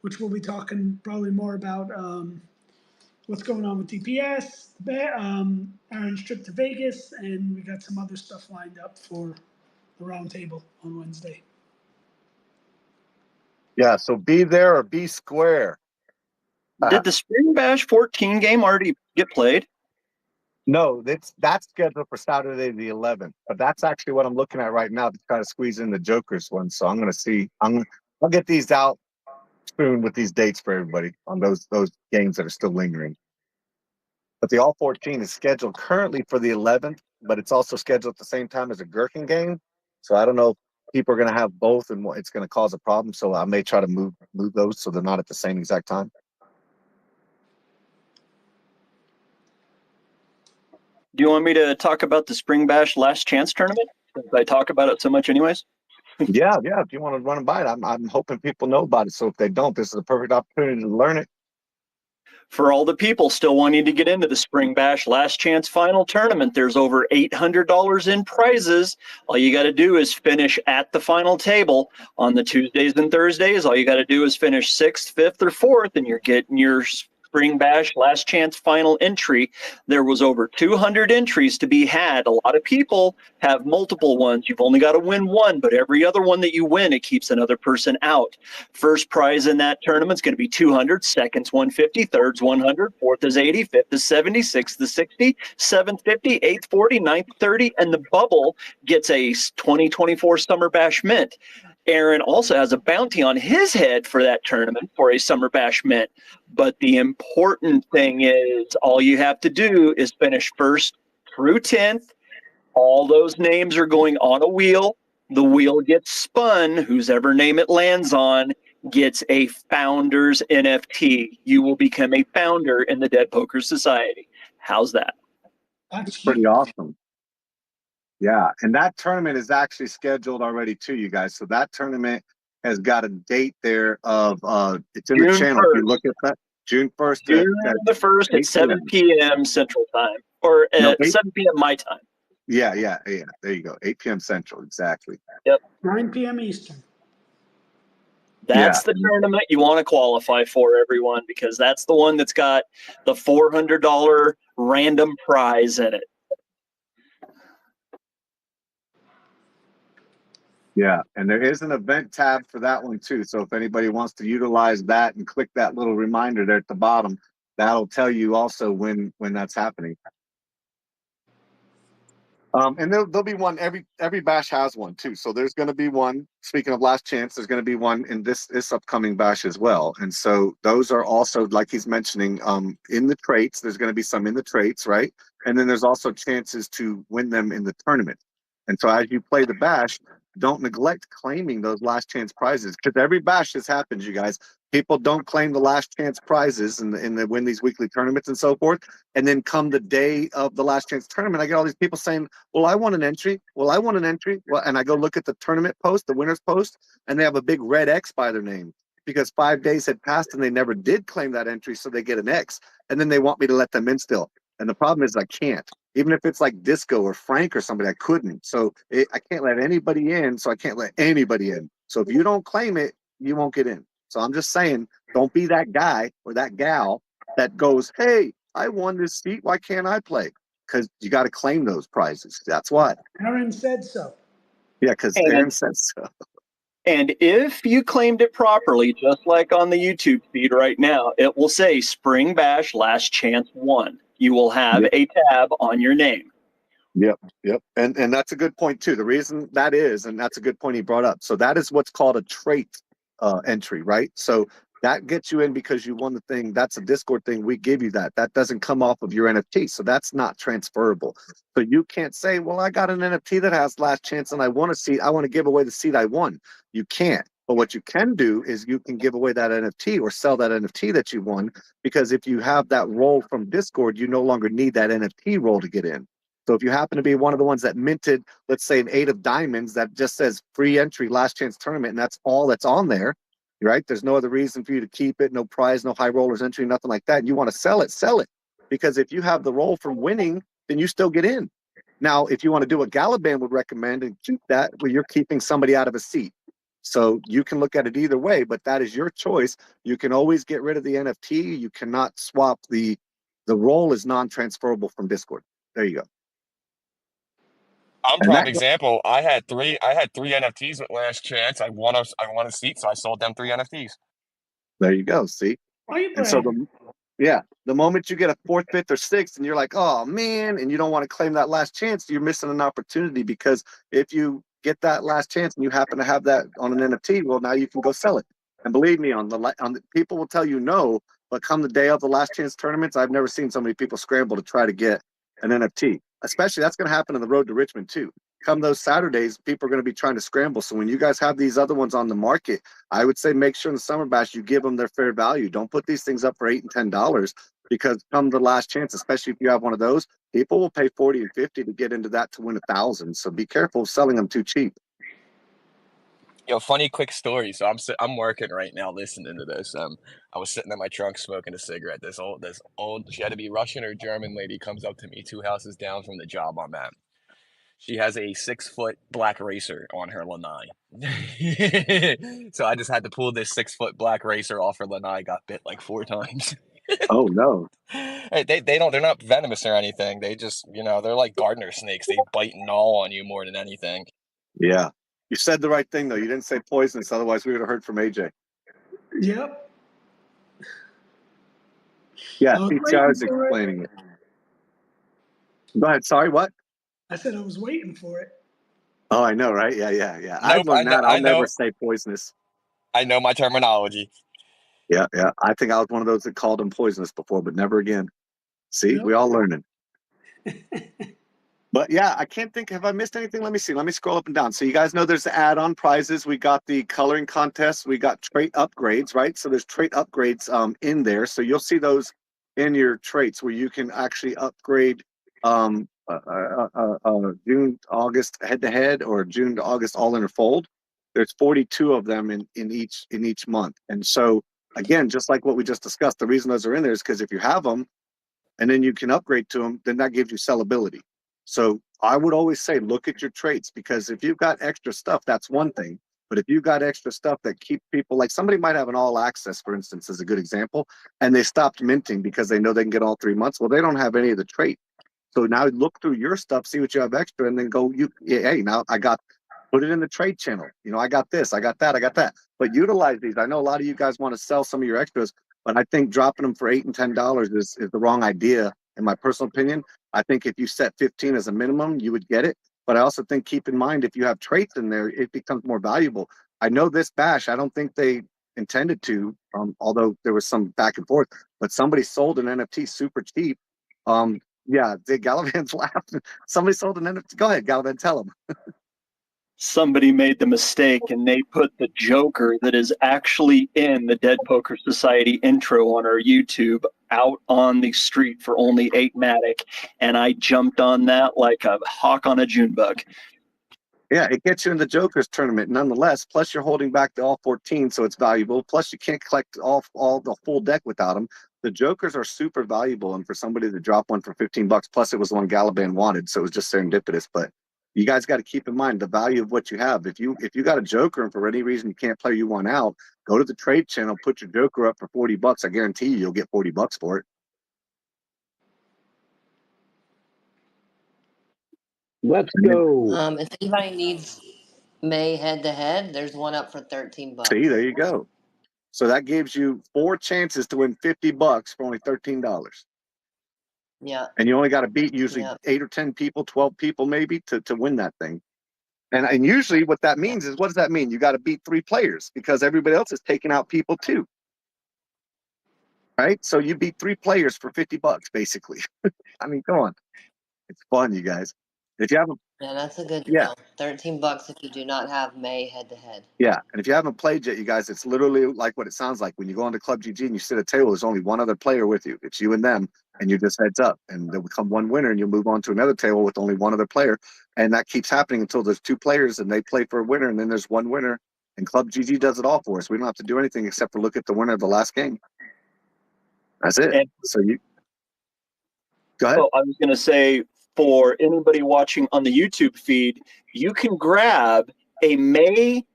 which we'll be talking probably more about what's going on with DPS, Aaron's trip to Vegas, and we got some other stuff lined up for the roundtable on Wednesday. Yeah, so be there or be square. Did the Spring Bash 14 game already get played? No, that's scheduled for Saturday the 11th, but that's actually what I'm looking at right now to try to squeeze in the Jokers one. So I'm gonna see. I'll get these out soon with these dates for everybody on those games that are still lingering. But the All 14 is scheduled currently for the 11th, but it's also scheduled at the same time as a Gherkin game. So I don't know if people are going to have both and it's going to cause a problem. So I may try to move those so they're not at the same exact time. Do you want me to talk about the Spring Bash Last Chance tournament? Since I talk about it so much anyways. Yeah. If you want to run by it, I'm hoping people know about it. So if they don't, this is a perfect opportunity to learn it. For all the people still wanting to get into the Spring Bash Last Chance Final Tournament, there's over $800 in prizes. All you got to do is finish at the final table on the Tuesdays and Thursdays. All you got to do is finish 6th, 5th, or 4th, and you're getting your Spring Bash Last Chance Final entry. There was over 200 entries to be had. A lot of people have multiple ones. You've only got to win one, but every other one that you win, it keeps another person out. First prize in that tournament is going to be 200, second's 150, third's 100, fourth is 80, fifth is 70, sixth is 60, seventh 50, eighth 40, ninth 30, and the bubble gets a 2024 Summer Bash Mint. Aaron also has a bounty on his head for that tournament for a Summer Bash Mint. But the important thing is all you have to do is finish 1st through 10th. All those names are going on a wheel. The wheel gets spun. Whosever name it lands on gets a founder's NFT. You will become a founder in the Dead Poker Society. How's that? That's pretty awesome. Yeah, and that tournament is actually scheduled already too, you guys. So that tournament has got a date there of it's in June the channel. 1st. If you look at that, June 1st. June the 1st at 7 p.m. Central Time, or at 7 p.m. my time. Yeah. There you go. 8 p.m. Central, exactly. Yep. 9 p.m. Eastern. That's the tournament you want to qualify for, everyone, because that's the one that's got the $400 random prize in it. Yeah, and there is an event tab for that one too. So if anybody wants to utilize that and click that little reminder there at the bottom, that'll tell you also when that's happening. And there'll be one, every bash has one too. So there's going to be one, speaking of last chance, there's going to be one in this upcoming bash as well. And so those are also, like he's mentioning, in the traits, there's going to be some in the traits, right? And then there's also chances to win them in the tournament. And so as you play the bash, don't neglect claiming those last chance prizes, because every bash this happens, you guys. People don't claim the last chance prizes and they win these weekly tournaments and so forth. And then come the day of the last chance tournament, I get all these people saying, well, I want an entry. Well, I want an entry. Well, and I go look at the tournament post, the winner's post, and they have a big red X by their name because 5 days had passed and they never did claim that entry. So they get an X and then they want me to let them in still. And the problem is I can't. Even if it's like Disco or Frank or somebody, I couldn't. So I can't let anybody in. So I can't let anybody in. So if you don't claim it, you won't get in. So I'm just saying, don't be that guy or that gal that goes, hey, I won this seat. Why can't I play? Because you got to claim those prizes. That's what. Aaron said so. Yeah, because Aaron said so. And if you claimed it properly, just like on the YouTube feed right now, it will say Spring Bash Last Chance 1. You will have a tab on your name. Yep. And that's a good point too. The reason that is, and that's a good point he brought up. So that is what's called a trait entry, right? So that gets you in because you won the thing. That's a Discord thing. We give you that. That doesn't come off of your NFT. So that's not transferable. So you can't say, well, I got an NFT that has last chance and I want a seat. I want to give away the seat I won. You can't. But what you can do is you can give away that NFT or sell that NFT that you won, because if you have that role from Discord, you no longer need that NFT role to get in. So if you happen to be one of the ones that minted, let's say an 8 of diamonds that just says free entry, last chance tournament, and that's all that's on there, right? There's no other reason for you to keep it, no prize, no high rollers entry, nothing like that. And you want to sell it. Because if you have the role from winning, then you still get in. Now, if you want to do what Galaban would recommend and keep that, well, you're keeping somebody out of a seat. So you can look at it either way, but that is your choice. You can always get rid of the NFT. You cannot swap the role is non-transferable from Discord. There you go. I'm And prime that, example. I had three NFTs with last chance. I won a seat, so I sold them 3 NFTs. there you go. See? Why you And so bragging? the moment you get a 4th, 5th, or 6th, and you're like, oh man, and you don't want to claim that last chance, you're missing an opportunity, because if you get that last chance and you happen to have that on an NFT, well, now you can go sell it. And believe me, on the people will tell you no, but come the day of the last chance tournaments, I've never seen so many people scramble to try to get an NFT. Especially that's going to happen on the road to Richmond too. Come those Saturdays, people are going to be trying to scramble. So when you guys have these other ones on the market, I would say make sure in the Summer Bash you give them their fair value. Don't put these things up for $8 and $10, because come the last chance, especially if you have one of those, people will pay 40 and 50 to get into that to win 1,000. So be careful of selling them too cheap. Yo, funny quick story. So I'm working right now, listening to this. I was sitting in my trunk smoking a cigarette. This old, she had to be Russian or German lady comes up to me 2 houses down from the job I'm at. She has a 6-foot black racer on her lanai. So I just had to pull this 6-foot black racer off her lanai. Got bit like 4 times. Oh no. Hey, they're not venomous or anything. They just, they're like gardener snakes. They bite and gnaw on you more than anything. Yeah. You said the right thing though. You didn't say poisonous, otherwise we would have heard from AJ. Yep. Yeah, I was PTR waiting is for it. explaining it. Go ahead. Sorry, what? I said I was waiting for it. Oh, I know, right? Yeah. I've Nope, learned that. I I'll never know, say poisonous. I know my terminology. Yeah. I think I was one of those that called them poisonous before, but never again. See, we Yep. all learning. But yeah, I can't think. Have I missed anything? Let me see. Let me scroll up and down. So you guys know there's the add-on prizes. We got the coloring contest. We got trait upgrades, right? So there's trait upgrades in there. So you'll see those in your traits where you can actually upgrade June, August head-to-head or June to August all in or fold. There's 42 of them in each month. And so again, just like what we just discussed, the reason those are in there is because if you have them and then you can upgrade to them, then that gives you sellability. So I would always say, look at your traits, because if you've got extra stuff, that's one thing. But if you've got extra stuff that keep people, like somebody might have an all access, for instance, as a good example, and they stopped minting because they know they can get all 3 months. Well, they don't have any of the trait. So now look through your stuff, see what you have extra, and then go, hey, now put it in the trade channel. I got this, I got that, I got that. But utilize these. I know a lot of you guys want to sell some of your extras, but I think dropping them for $8 and $10 is the wrong idea, in my personal opinion. I think if you set 15 as a minimum, you would get it. But I also think, keep in mind, if you have traits in there, it becomes more valuable. I know this bash, I don't think they intended to, although there was some back and forth, but somebody sold an NFT super cheap. Yeah, the Galavan's laughing. Somebody sold an NFT. Go ahead, Galavan, tell them. somebody made the mistake and they put the Joker that is actually in the Dead Poker Society intro on our YouTube out on the street for only 8 Matic, and I jumped on that like a hawk on a June bug. Yeah, it gets you in the Joker's tournament nonetheless. Plus, you're holding back the all 14, so it's valuable. Plus, you can't collect all the full deck without them. The Jokers are super valuable, and for somebody to drop one for $15, plus it was the one Galaban wanted, so it was just serendipitous. But you guys got to keep in mind the value of what you have. If you got a Joker and for any reason you can't play you one out, go to the trade channel, put your Joker up for $40. I guarantee you'll get $40 for it. Let's go. If anybody needs May head to head, there's one up for $13. See, there you go. So that gives you 4 chances to win $50 for only $13. Yeah. And you only got to beat usually 8 or 10 people, 12 people maybe to win that thing. And usually what that means is, what does that mean? You got to beat 3 players because everybody else is taking out people too. Right? So you beat 3 players for $50 basically. I mean, come on. It's fun, you guys. If you haven't, Yeah, that's a good deal. $13 if you do not have May head to head. yeah, and if you haven't played yet, you guys, it's literally like what it sounds like. When you go onto Club GG and you sit at a table, there's only one other player with you. It's you and them, and you just heads up, and there'll become one winner, and you'll move on to another table with only one other player, and that keeps happening until there's 2 players, and they play for a winner, and then there's one winner, and Club GG does it all for us. We don't have to do anything except for look at the winner of the last game. That's it. And, so you go ahead. Oh, I was going to say, for anybody watching on the YouTube feed, you can grab a May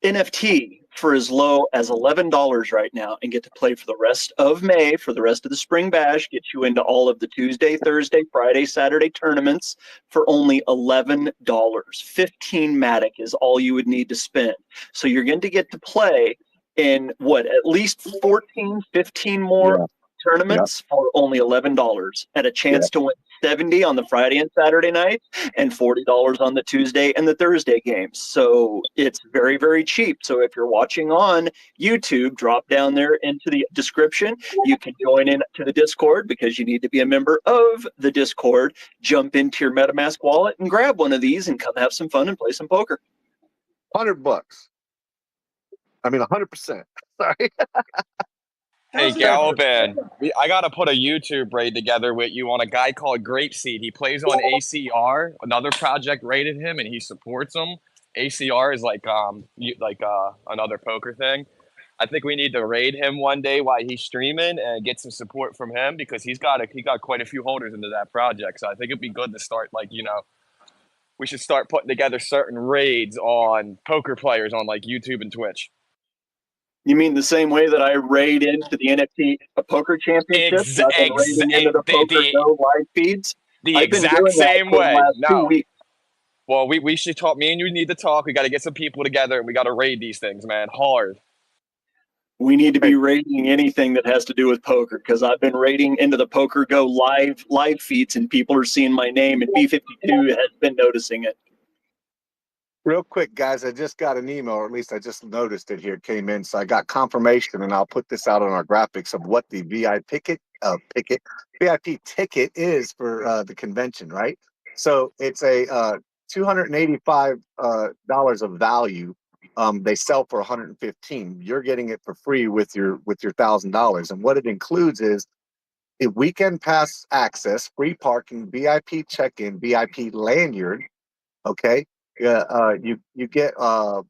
NFT for as low as $11 right now and get to play for the rest of May, for the rest of the Spring Bash, get you into all of the Tuesday, Thursday, Friday, Saturday tournaments for only $11. 15 Matic is all you would need to spend. So you're going to get to play in, what, at least 14, 15 more tournaments for only $11 and a chance to win 70 on the Friday and Saturday night and $40 on the Tuesday and the Thursday games. So it's very, very cheap. So if you're watching on YouTube, drop down there into the description. You can join in to the Discord because you need to be a member of the Discord. Jump into your MetaMask wallet and grab one of these and come have some fun and play some poker. $100. I mean, 100%. Sorry. Hey, Galaban, I got to put a YouTube raid together with you on a guy called Grapeseed. He plays on ACR. Another project raided him, and he supports him. ACR is like another poker thing. I think we need to raid him one day while he's streaming and get some support from him because he got quite a few holders into that project. So I think it'd be good to start, we should start putting together certain raids on poker players on like YouTube and Twitch. You mean the same way that I raid into the NFT Poker Championship? Into the Poker Go live feeds? The exact same way. No. Well, we should talk. Me and you need to talk. We got to get some people together, and we got to raid these things, man. Hard. We need to be raiding anything that has to do with poker because I've been raiding into the Poker Go live feeds, and people are seeing my name, and B52 has been noticing it. Real quick, guys, I just got an email, or at least I just noticed it here. It came in, so I got confirmation, and I'll put this out on our graphics of what the VIP ticket is for the convention, right? So it's a $285 of value. They sell for $115. You're getting it for free with your $1,000, and what it includes is a weekend pass access, free parking, VIP check-in, VIP lanyard. Okay. You get I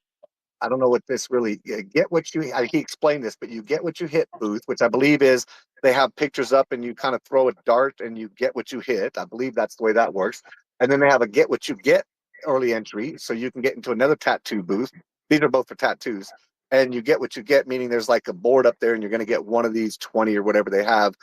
don't know what this really get what you he explained this, but you get what you hit booth, which I believe is they have pictures up and you kind of throw a dart and you get what you hit. I believe that's the way that works. And then they have a get what you get early entry, so you can get into another tattoo booth. These are both for tattoos. And you get what you get, meaning there's like a board up there and you're going to get one of these 20 or whatever they have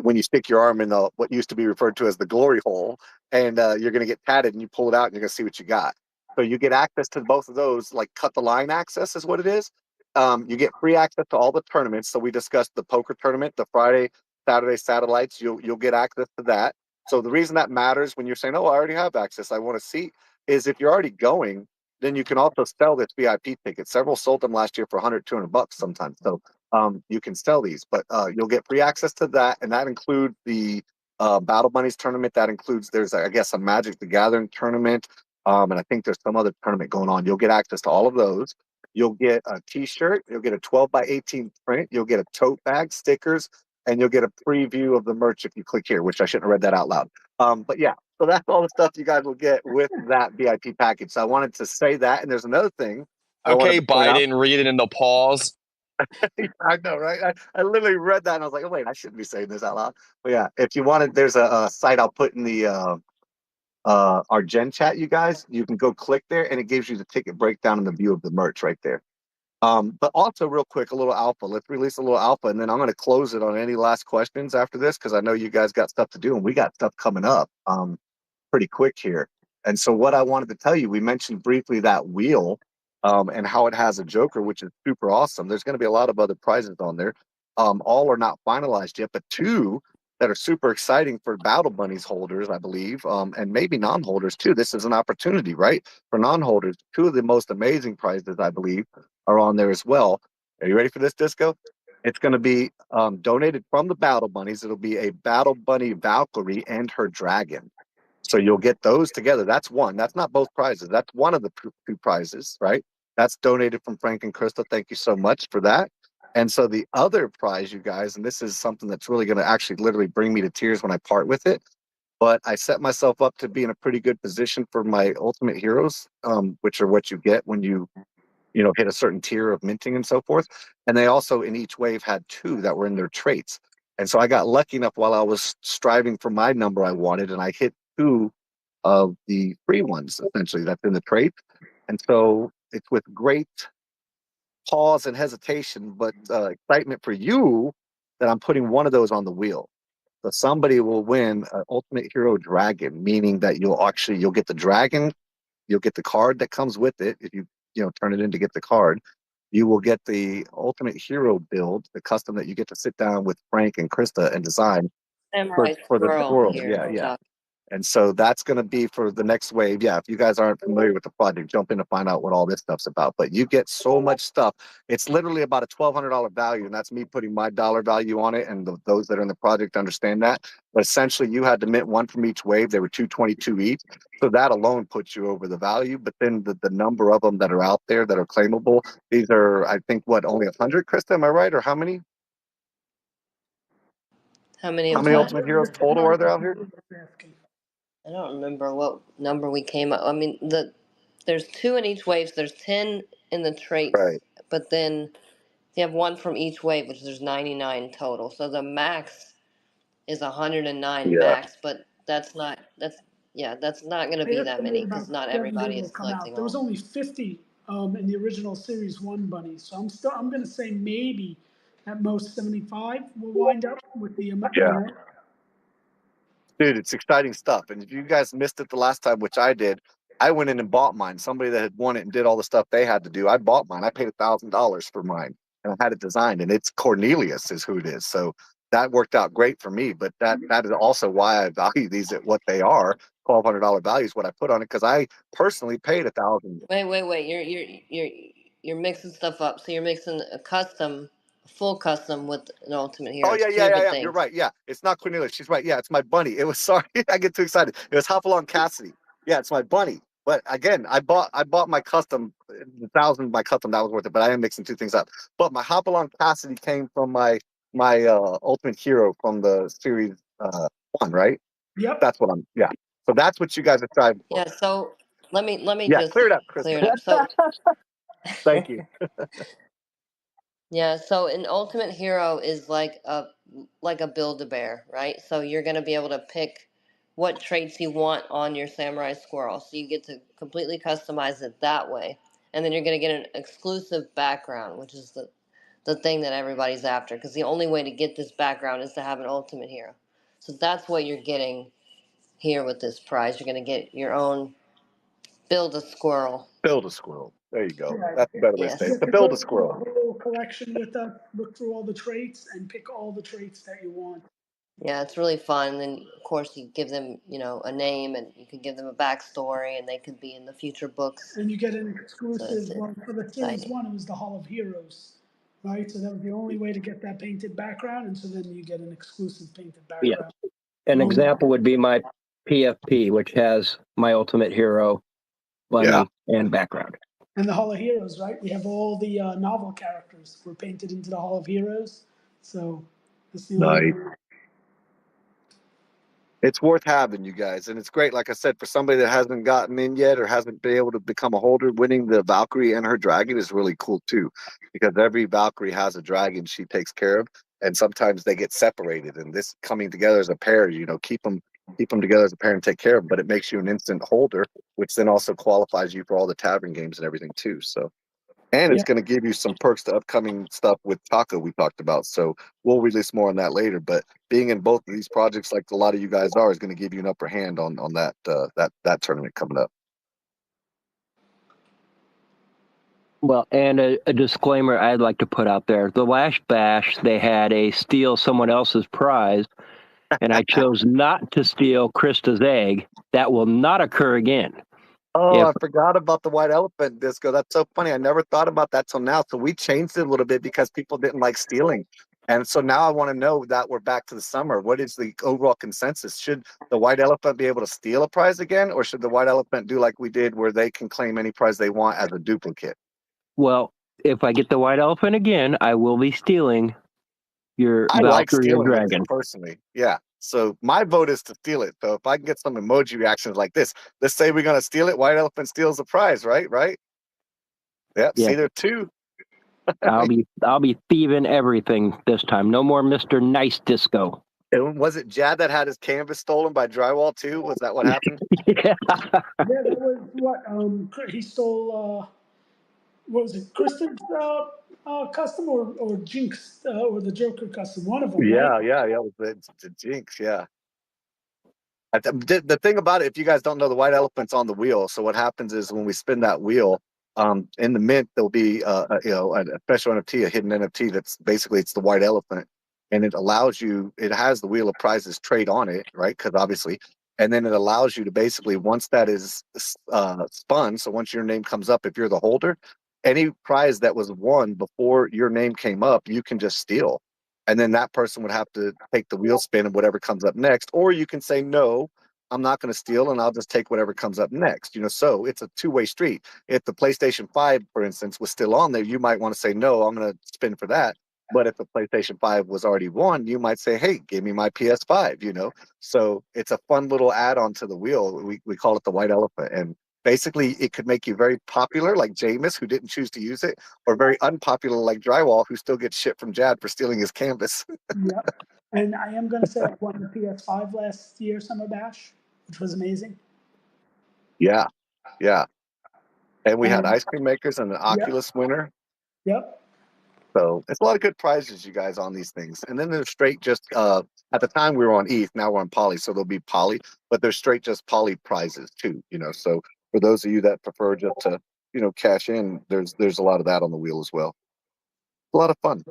when you stick your arm in the what used to be referred to as the glory hole, and you're going to get tatted and you pull it out and you're going to see what you got. So you get access to both of those, like cut the line access is what it is. You get free access to all the tournaments. So we discussed the poker tournament, the Friday, Saturday satellites. You'll get access to that. So the reason that matters when you're saying, "Oh, I already have access, I want to see," is if you're already going, then you can also sell this VIP ticket. Several sold them last year for $100, $200 sometimes. So you can sell these, but you'll get free access to that, and that includes the Battle Bunnies tournament. That includes there's I guess a Magic the Gathering tournament. And I think there's some other tournament going on. You'll get access to all of those. You'll get a T-shirt. You'll get a 12 by 18 print. You'll get a tote bag, stickers, and you'll get a preview of the merch if you click here, which I shouldn't have read that out loud. But yeah, so that's all the stuff you guys will get with that VIP package. So I wanted to say that. And there's another thing I wanted Okay, to point out. Biden, read it in the pause. I know, right? I literally read that and I was like, oh, wait, I shouldn't be saying this out loud. But yeah, if you wanted, there's a site I'll put in the our Gen chat, you guys. You can go click there and it gives you the ticket breakdown and the view of the merch right there. But also, real quick, a little alpha. Let's release a little alpha, and then I'm going to close it on any last questions after this because I know you guys got stuff to do and we got stuff coming up pretty quick here. And so, what I wanted to tell you, we mentioned briefly that wheel and how it has a Joker, which is super awesome. There's going to be a lot of other prizes on there. All are not finalized yet, but two that are super exciting for Battle Bunnies holders, I believe, and maybe non-holders too. This is an opportunity, right, for non-holders. Two of the most amazing prizes, I believe, are on there as well. Are you ready for this, Disco? It's going to be donated from the Battle Bunnies. It'll be a Battle Bunny Valkyrie and her dragon. So you'll get those together. That's one. That's not both prizes. That's one of the two prizes, right? That's donated from Frank and Krista. Thank you so much for that. And so the other prize, you guys, and this is something that's really going to actually literally bring me to tears when I part with it, but I set myself up to be in a pretty good position for my Ultimate Heroes, which are what you get when you hit a certain tier of minting and so forth. And they also in each wave had two that were in their traits. And so I got lucky enough while I was striving for my number I wanted, and I hit two of the free ones, essentially, that's in the trait. And so it's with great pause and hesitation, but excitement for you that I'm putting one of those on the wheel. So somebody will win an Ultimate Hero Dragon, meaning that you'll get the dragon, you'll get the card that comes with it if you turn it in to get the card. You will get the Ultimate Hero build, the custom that you get to sit down with Frank and Krista and design Samurai for the squirrel squirrel. here. Yeah. And so that's going to be for the next wave. Yeah, if you guys aren't familiar with the project, jump in to find out what all this stuff's about. But you get so much stuff. It's literally about a $1,200 value, and that's me putting my dollar value on it, and those that are in the project understand that. But essentially, you had to mint one from each wave. They were $222 each. So that alone puts you over the value. But then the number of them that are out there that are claimable, these are, I think, only 100, Krista? Am I right? Or how many? How many How of many what? Ultimate Heroes total are there out here? I don't remember what number we came up. I mean, there's two in each wave, so there's 10 in the traits, Right. but then you have one from each wave, which there's 99 total. So the max is 109 Yeah. max, but that's not going to I be that many estimate because about not 70 everybody will is come out. collecting There was all. only 50 in the original Series 1 bunnies. So I'm going to say maybe at most 75 will wind up with the Yeah. amount. Dude, it's exciting stuff. And if you guys missed it the last time, which I did, I went in and bought mine. Somebody that had won it and did all the stuff they had to do. I bought mine. I paid $1,000 for mine and I had it designed, and it's Cornelius is who it is. So that worked out great for me. But that is also why I value these at what they are. $1,200 value is what I put on it because I personally paid $1,000. Wait. You're mixing stuff up. So you're mixing a full custom with an Ultimate Hero. Oh It's yeah, two yeah, yeah, different yeah. You're things. right. Yeah, it's not Cornelia. She's right. Yeah, it's my bunny. It was sorry. I get too excited. It was Hopalong Cassidy. Yeah, it's my bunny. But again, I bought my custom, the $1,000 my custom that was worth it. But I am mixing two things up. But my Hopalong Cassidy came from my Ultimate Hero from the series 1, right? Yep. That's what I'm. Yeah. So that's what you guys are striving for. Yeah. So let me Yeah, just clear it up, clear Krista. it up. So Thank you. yeah, so an Ultimate Hero is like a Build-A-Bear, right? So you're gonna be able to pick what traits you want on your Samurai Squirrel. So you get to completely customize it that way. And then you're gonna get an exclusive background, which is the thing that everybody's after. Because the only way to get this background is to have an Ultimate Hero. So that's what you're getting here with this prize. You're gonna get your own Build a Squirrel. Build a squirrel. There you go. Right. That's a better way to Yes. say You it. get To to build go a through the squirrel. whole collection with us, look through all the traits, and pick all the traits that you want. Yeah, it's really fun. And then, of course, you give them, a name, and you can give them a backstory, and they could be in the future books. And you get an So it's exclusive, well, for the Series exciting. 1, it was the Hall of Heroes, right? So that was the only way to get that painted background, and so then you get an exclusive painted Yeah. background. An example would be my PFP, which has my Ultimate Hero money, and background. And the Hall of Heroes, right? We have all the novel characters were painted into the Hall of Heroes. So that's the only. Nice. It's worth having, you guys, and it's great. Like I said, for somebody that hasn't gotten in yet or hasn't been able to become a holder, winning the Valkyrie and her dragon is really cool too, because every Valkyrie has a dragon she takes care of, and sometimes they get separated. And this coming together as a pair, keep them together as a pair and take care of them. But it makes you an instant holder, which then also qualifies you for all the tavern games and everything too. So. And it's Yeah. going to give you some perks to upcoming stuff with Taco we talked about. So we'll release more on that later. But being in both of these projects, like a lot of you guys are, is going to give you an upper hand on that that tournament coming up. Well, and a disclaimer I'd like to put out there. The last bash, they had a steal someone else's prize, and I chose not to steal Krista's egg. That will not occur again. Oh, If I forgot about the white elephant disco. That's so funny. I never thought about that till now. So we changed it a little bit because people didn't like stealing. And so now I want to know that we're back to the summer. What is the overall consensus? Should the white elephant be able to steal a prize again, or should the white elephant do like we did where they can claim any prize they want as a duplicate? Well, if I get the white elephant again, I will be stealing your I like Valkyrie or stealing it Dragon. personally. Yeah. So my vote is to steal it. So if I can get some emoji reactions like this, let's say we're gonna steal it. White elephant steals the prize, right? Right. Yep. Yeah. See, there are two. I'll be thieving everything this time. No more Mr. Nice Disco. And was it Jad that had his canvas stolen by drywall too? Was that what happened? Yeah. Yeah, that was what he stole. What was it, Kristen's custom or Jinx or the Joker custom? One of them, right? Yeah. It was the Jinx. Yeah. The thing about it, if you guys don't know, the white elephant's on the wheel. So what happens is when we spin that wheel, in the mint there'll be a special NFT, a hidden NFT that's basically it's the white elephant, and it allows you. It has the wheel of prizes trade on it, right? Because obviously, and then it allows you to basically once that is spun. So once your name comes up, if you're the holder, any prize that was won before your name came up, you can just steal. And then that person would have to take the wheel spin and whatever comes up next. Or you can say, no, I'm not going to steal and I'll just take whatever comes up next. So it's a two-way street. If the PlayStation 5, for instance, was still on there, you might want to say, no, I'm going to spin for that. But if the PlayStation 5 was already won, you might say, hey, give me my PS5, So it's a fun little add-on to the wheel. We call it the white elephant. And basically, it could make you very popular, like Jameis, who didn't choose to use it, or very unpopular, like Drywall, who still gets shit from Jad for stealing his canvas. Yep. And I am going to say I won the PS5 last year, Summer Bash, which was amazing. Yeah. And we had And ice cream makers and an Oculus winner. yep. So it's a lot of good prizes, you guys, on these things. And then there's straight just, at the time we were on ETH, now we're on Poly, so there'll be Poly, but there's straight just Poly prizes too, So for those of you that prefer just to, cash in, there's a lot of that on the wheel as well. A lot of fun.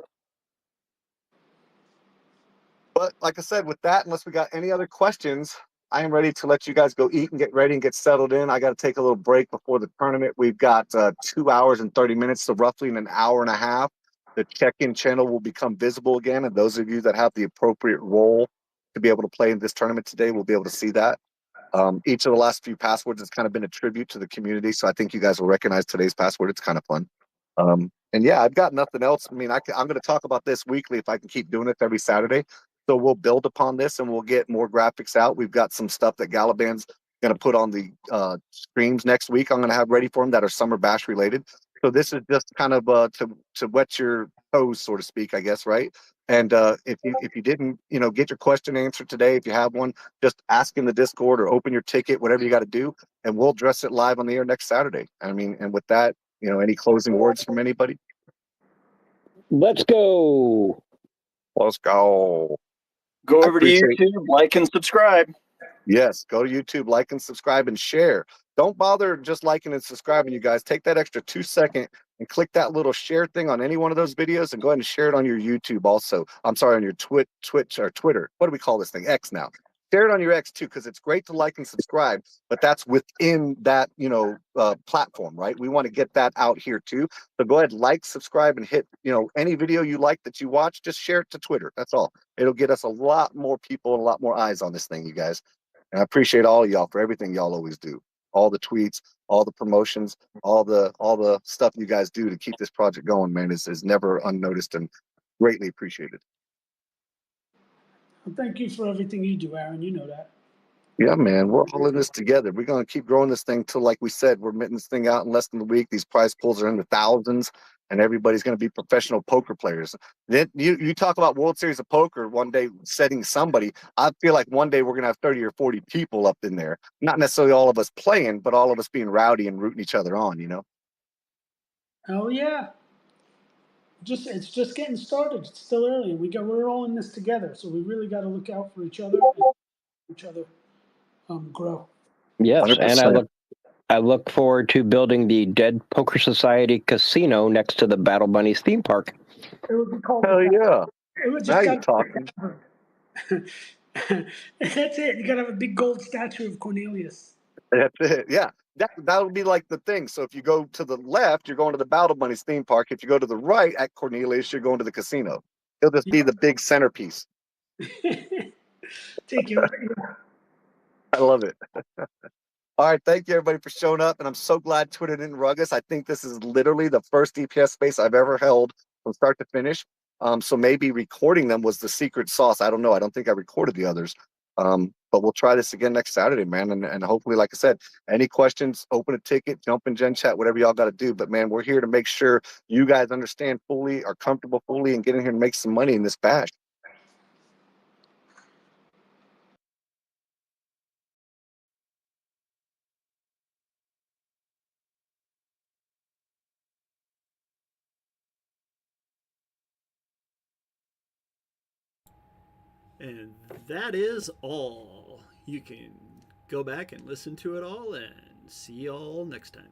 But like I said, with that, unless we got any other questions, I am ready to let you guys go eat and get ready and get settled in. I got to take a little break before the tournament. We've got 2 hours and 30 minutes, so roughly in an hour and a half. The check-in channel will become visible again, and those of you that have the appropriate role to be able to play in this tournament today will be able to see that. Each of the last few passwords has kind of been a tribute to the community, so I think you guys will recognize today's password. It's kind of fun. And yeah, I've got nothing else. I mean, I'm going to talk about this weekly if I can keep doing it every Saturday. So we'll build upon this and we'll get more graphics out. We've got some stuff that Galaban's going to put on the streams next week. I'm going to have ready for them that are Summer Bash related. So this is just kind of to wet your toes, so to speak, I guess, right? And if you didn't, get your question answered today, if you have one, just ask in the Discord or open your ticket, whatever you got to do, and we'll address it live on the air next Saturday. I mean, and with that, any closing words from anybody? Let's go. Let's go. Go I over to appreciate- YouTube, like and subscribe. Yes, go to YouTube, like and subscribe and share. Don't bother just liking and subscribing, you guys. Take that extra 2 seconds and click that little share thing on any one of those videos and go ahead and share it on your YouTube also. I'm sorry, on your Twitch or Twitter. What do we call this thing? X now. Share it on your X too, because it's great to like and subscribe, but that's within that, platform, right? We want to get that out here too. So go ahead, like, subscribe, and hit, any video you like that you watch, just share it to Twitter. That's all. It'll get us a lot more people and a lot more eyes on this thing, you guys. And I appreciate all of y'all for everything y'all always do. all the tweets, all the promotions, all the stuff you guys do to keep this project going, man, is never unnoticed and greatly appreciated. Well, thank you for everything you do, Aaron. You know that. Yeah, man, we're all in this together. We're going to keep growing this thing till, like we said, we're minting this thing out in less than a week. These prize pools are in the thousands, and everybody's going to be professional poker players. Then you talk about World Series of Poker one day setting somebody. I feel like one day we're going to have 30 or 40 people up in there. Not necessarily all of us playing, but all of us being rowdy and rooting each other on, you know? Oh yeah. It's just getting started. It's still early. We're all in this together, so we really got to look out for each other and each other grow. Yes, and 100%. I look forward to building the Dead Poker Society casino next to the Battle Bunnies theme park. It would be called. Hell yeah. It would Now just you're got. talking. That's it. You got to have a big gold statue of Cornelius. That's it. Yeah. That would be like the thing. So if you go to the left, you're going to the Battle Bunnies theme park. If you go to the right at Cornelius, you're going to the casino. It'll just be the big centerpiece. Take you. I love it. All right. Thank you, everybody, for showing up. And I'm so glad Twitter didn't rug us. I think this is literally the first DPS space I've ever held from start to finish. So maybe recording them was the secret sauce. I don't know. I don't think I recorded the others. But we'll try this again next Saturday, man. And hopefully, like I said, any questions, open a ticket, jump in Gen Chat, whatever y'all got to do. But man, we're here to make sure you guys understand fully, are comfortable fully, and get in here and make some money in this bash. And that is all. You can go back and listen to it all and see y'all next time.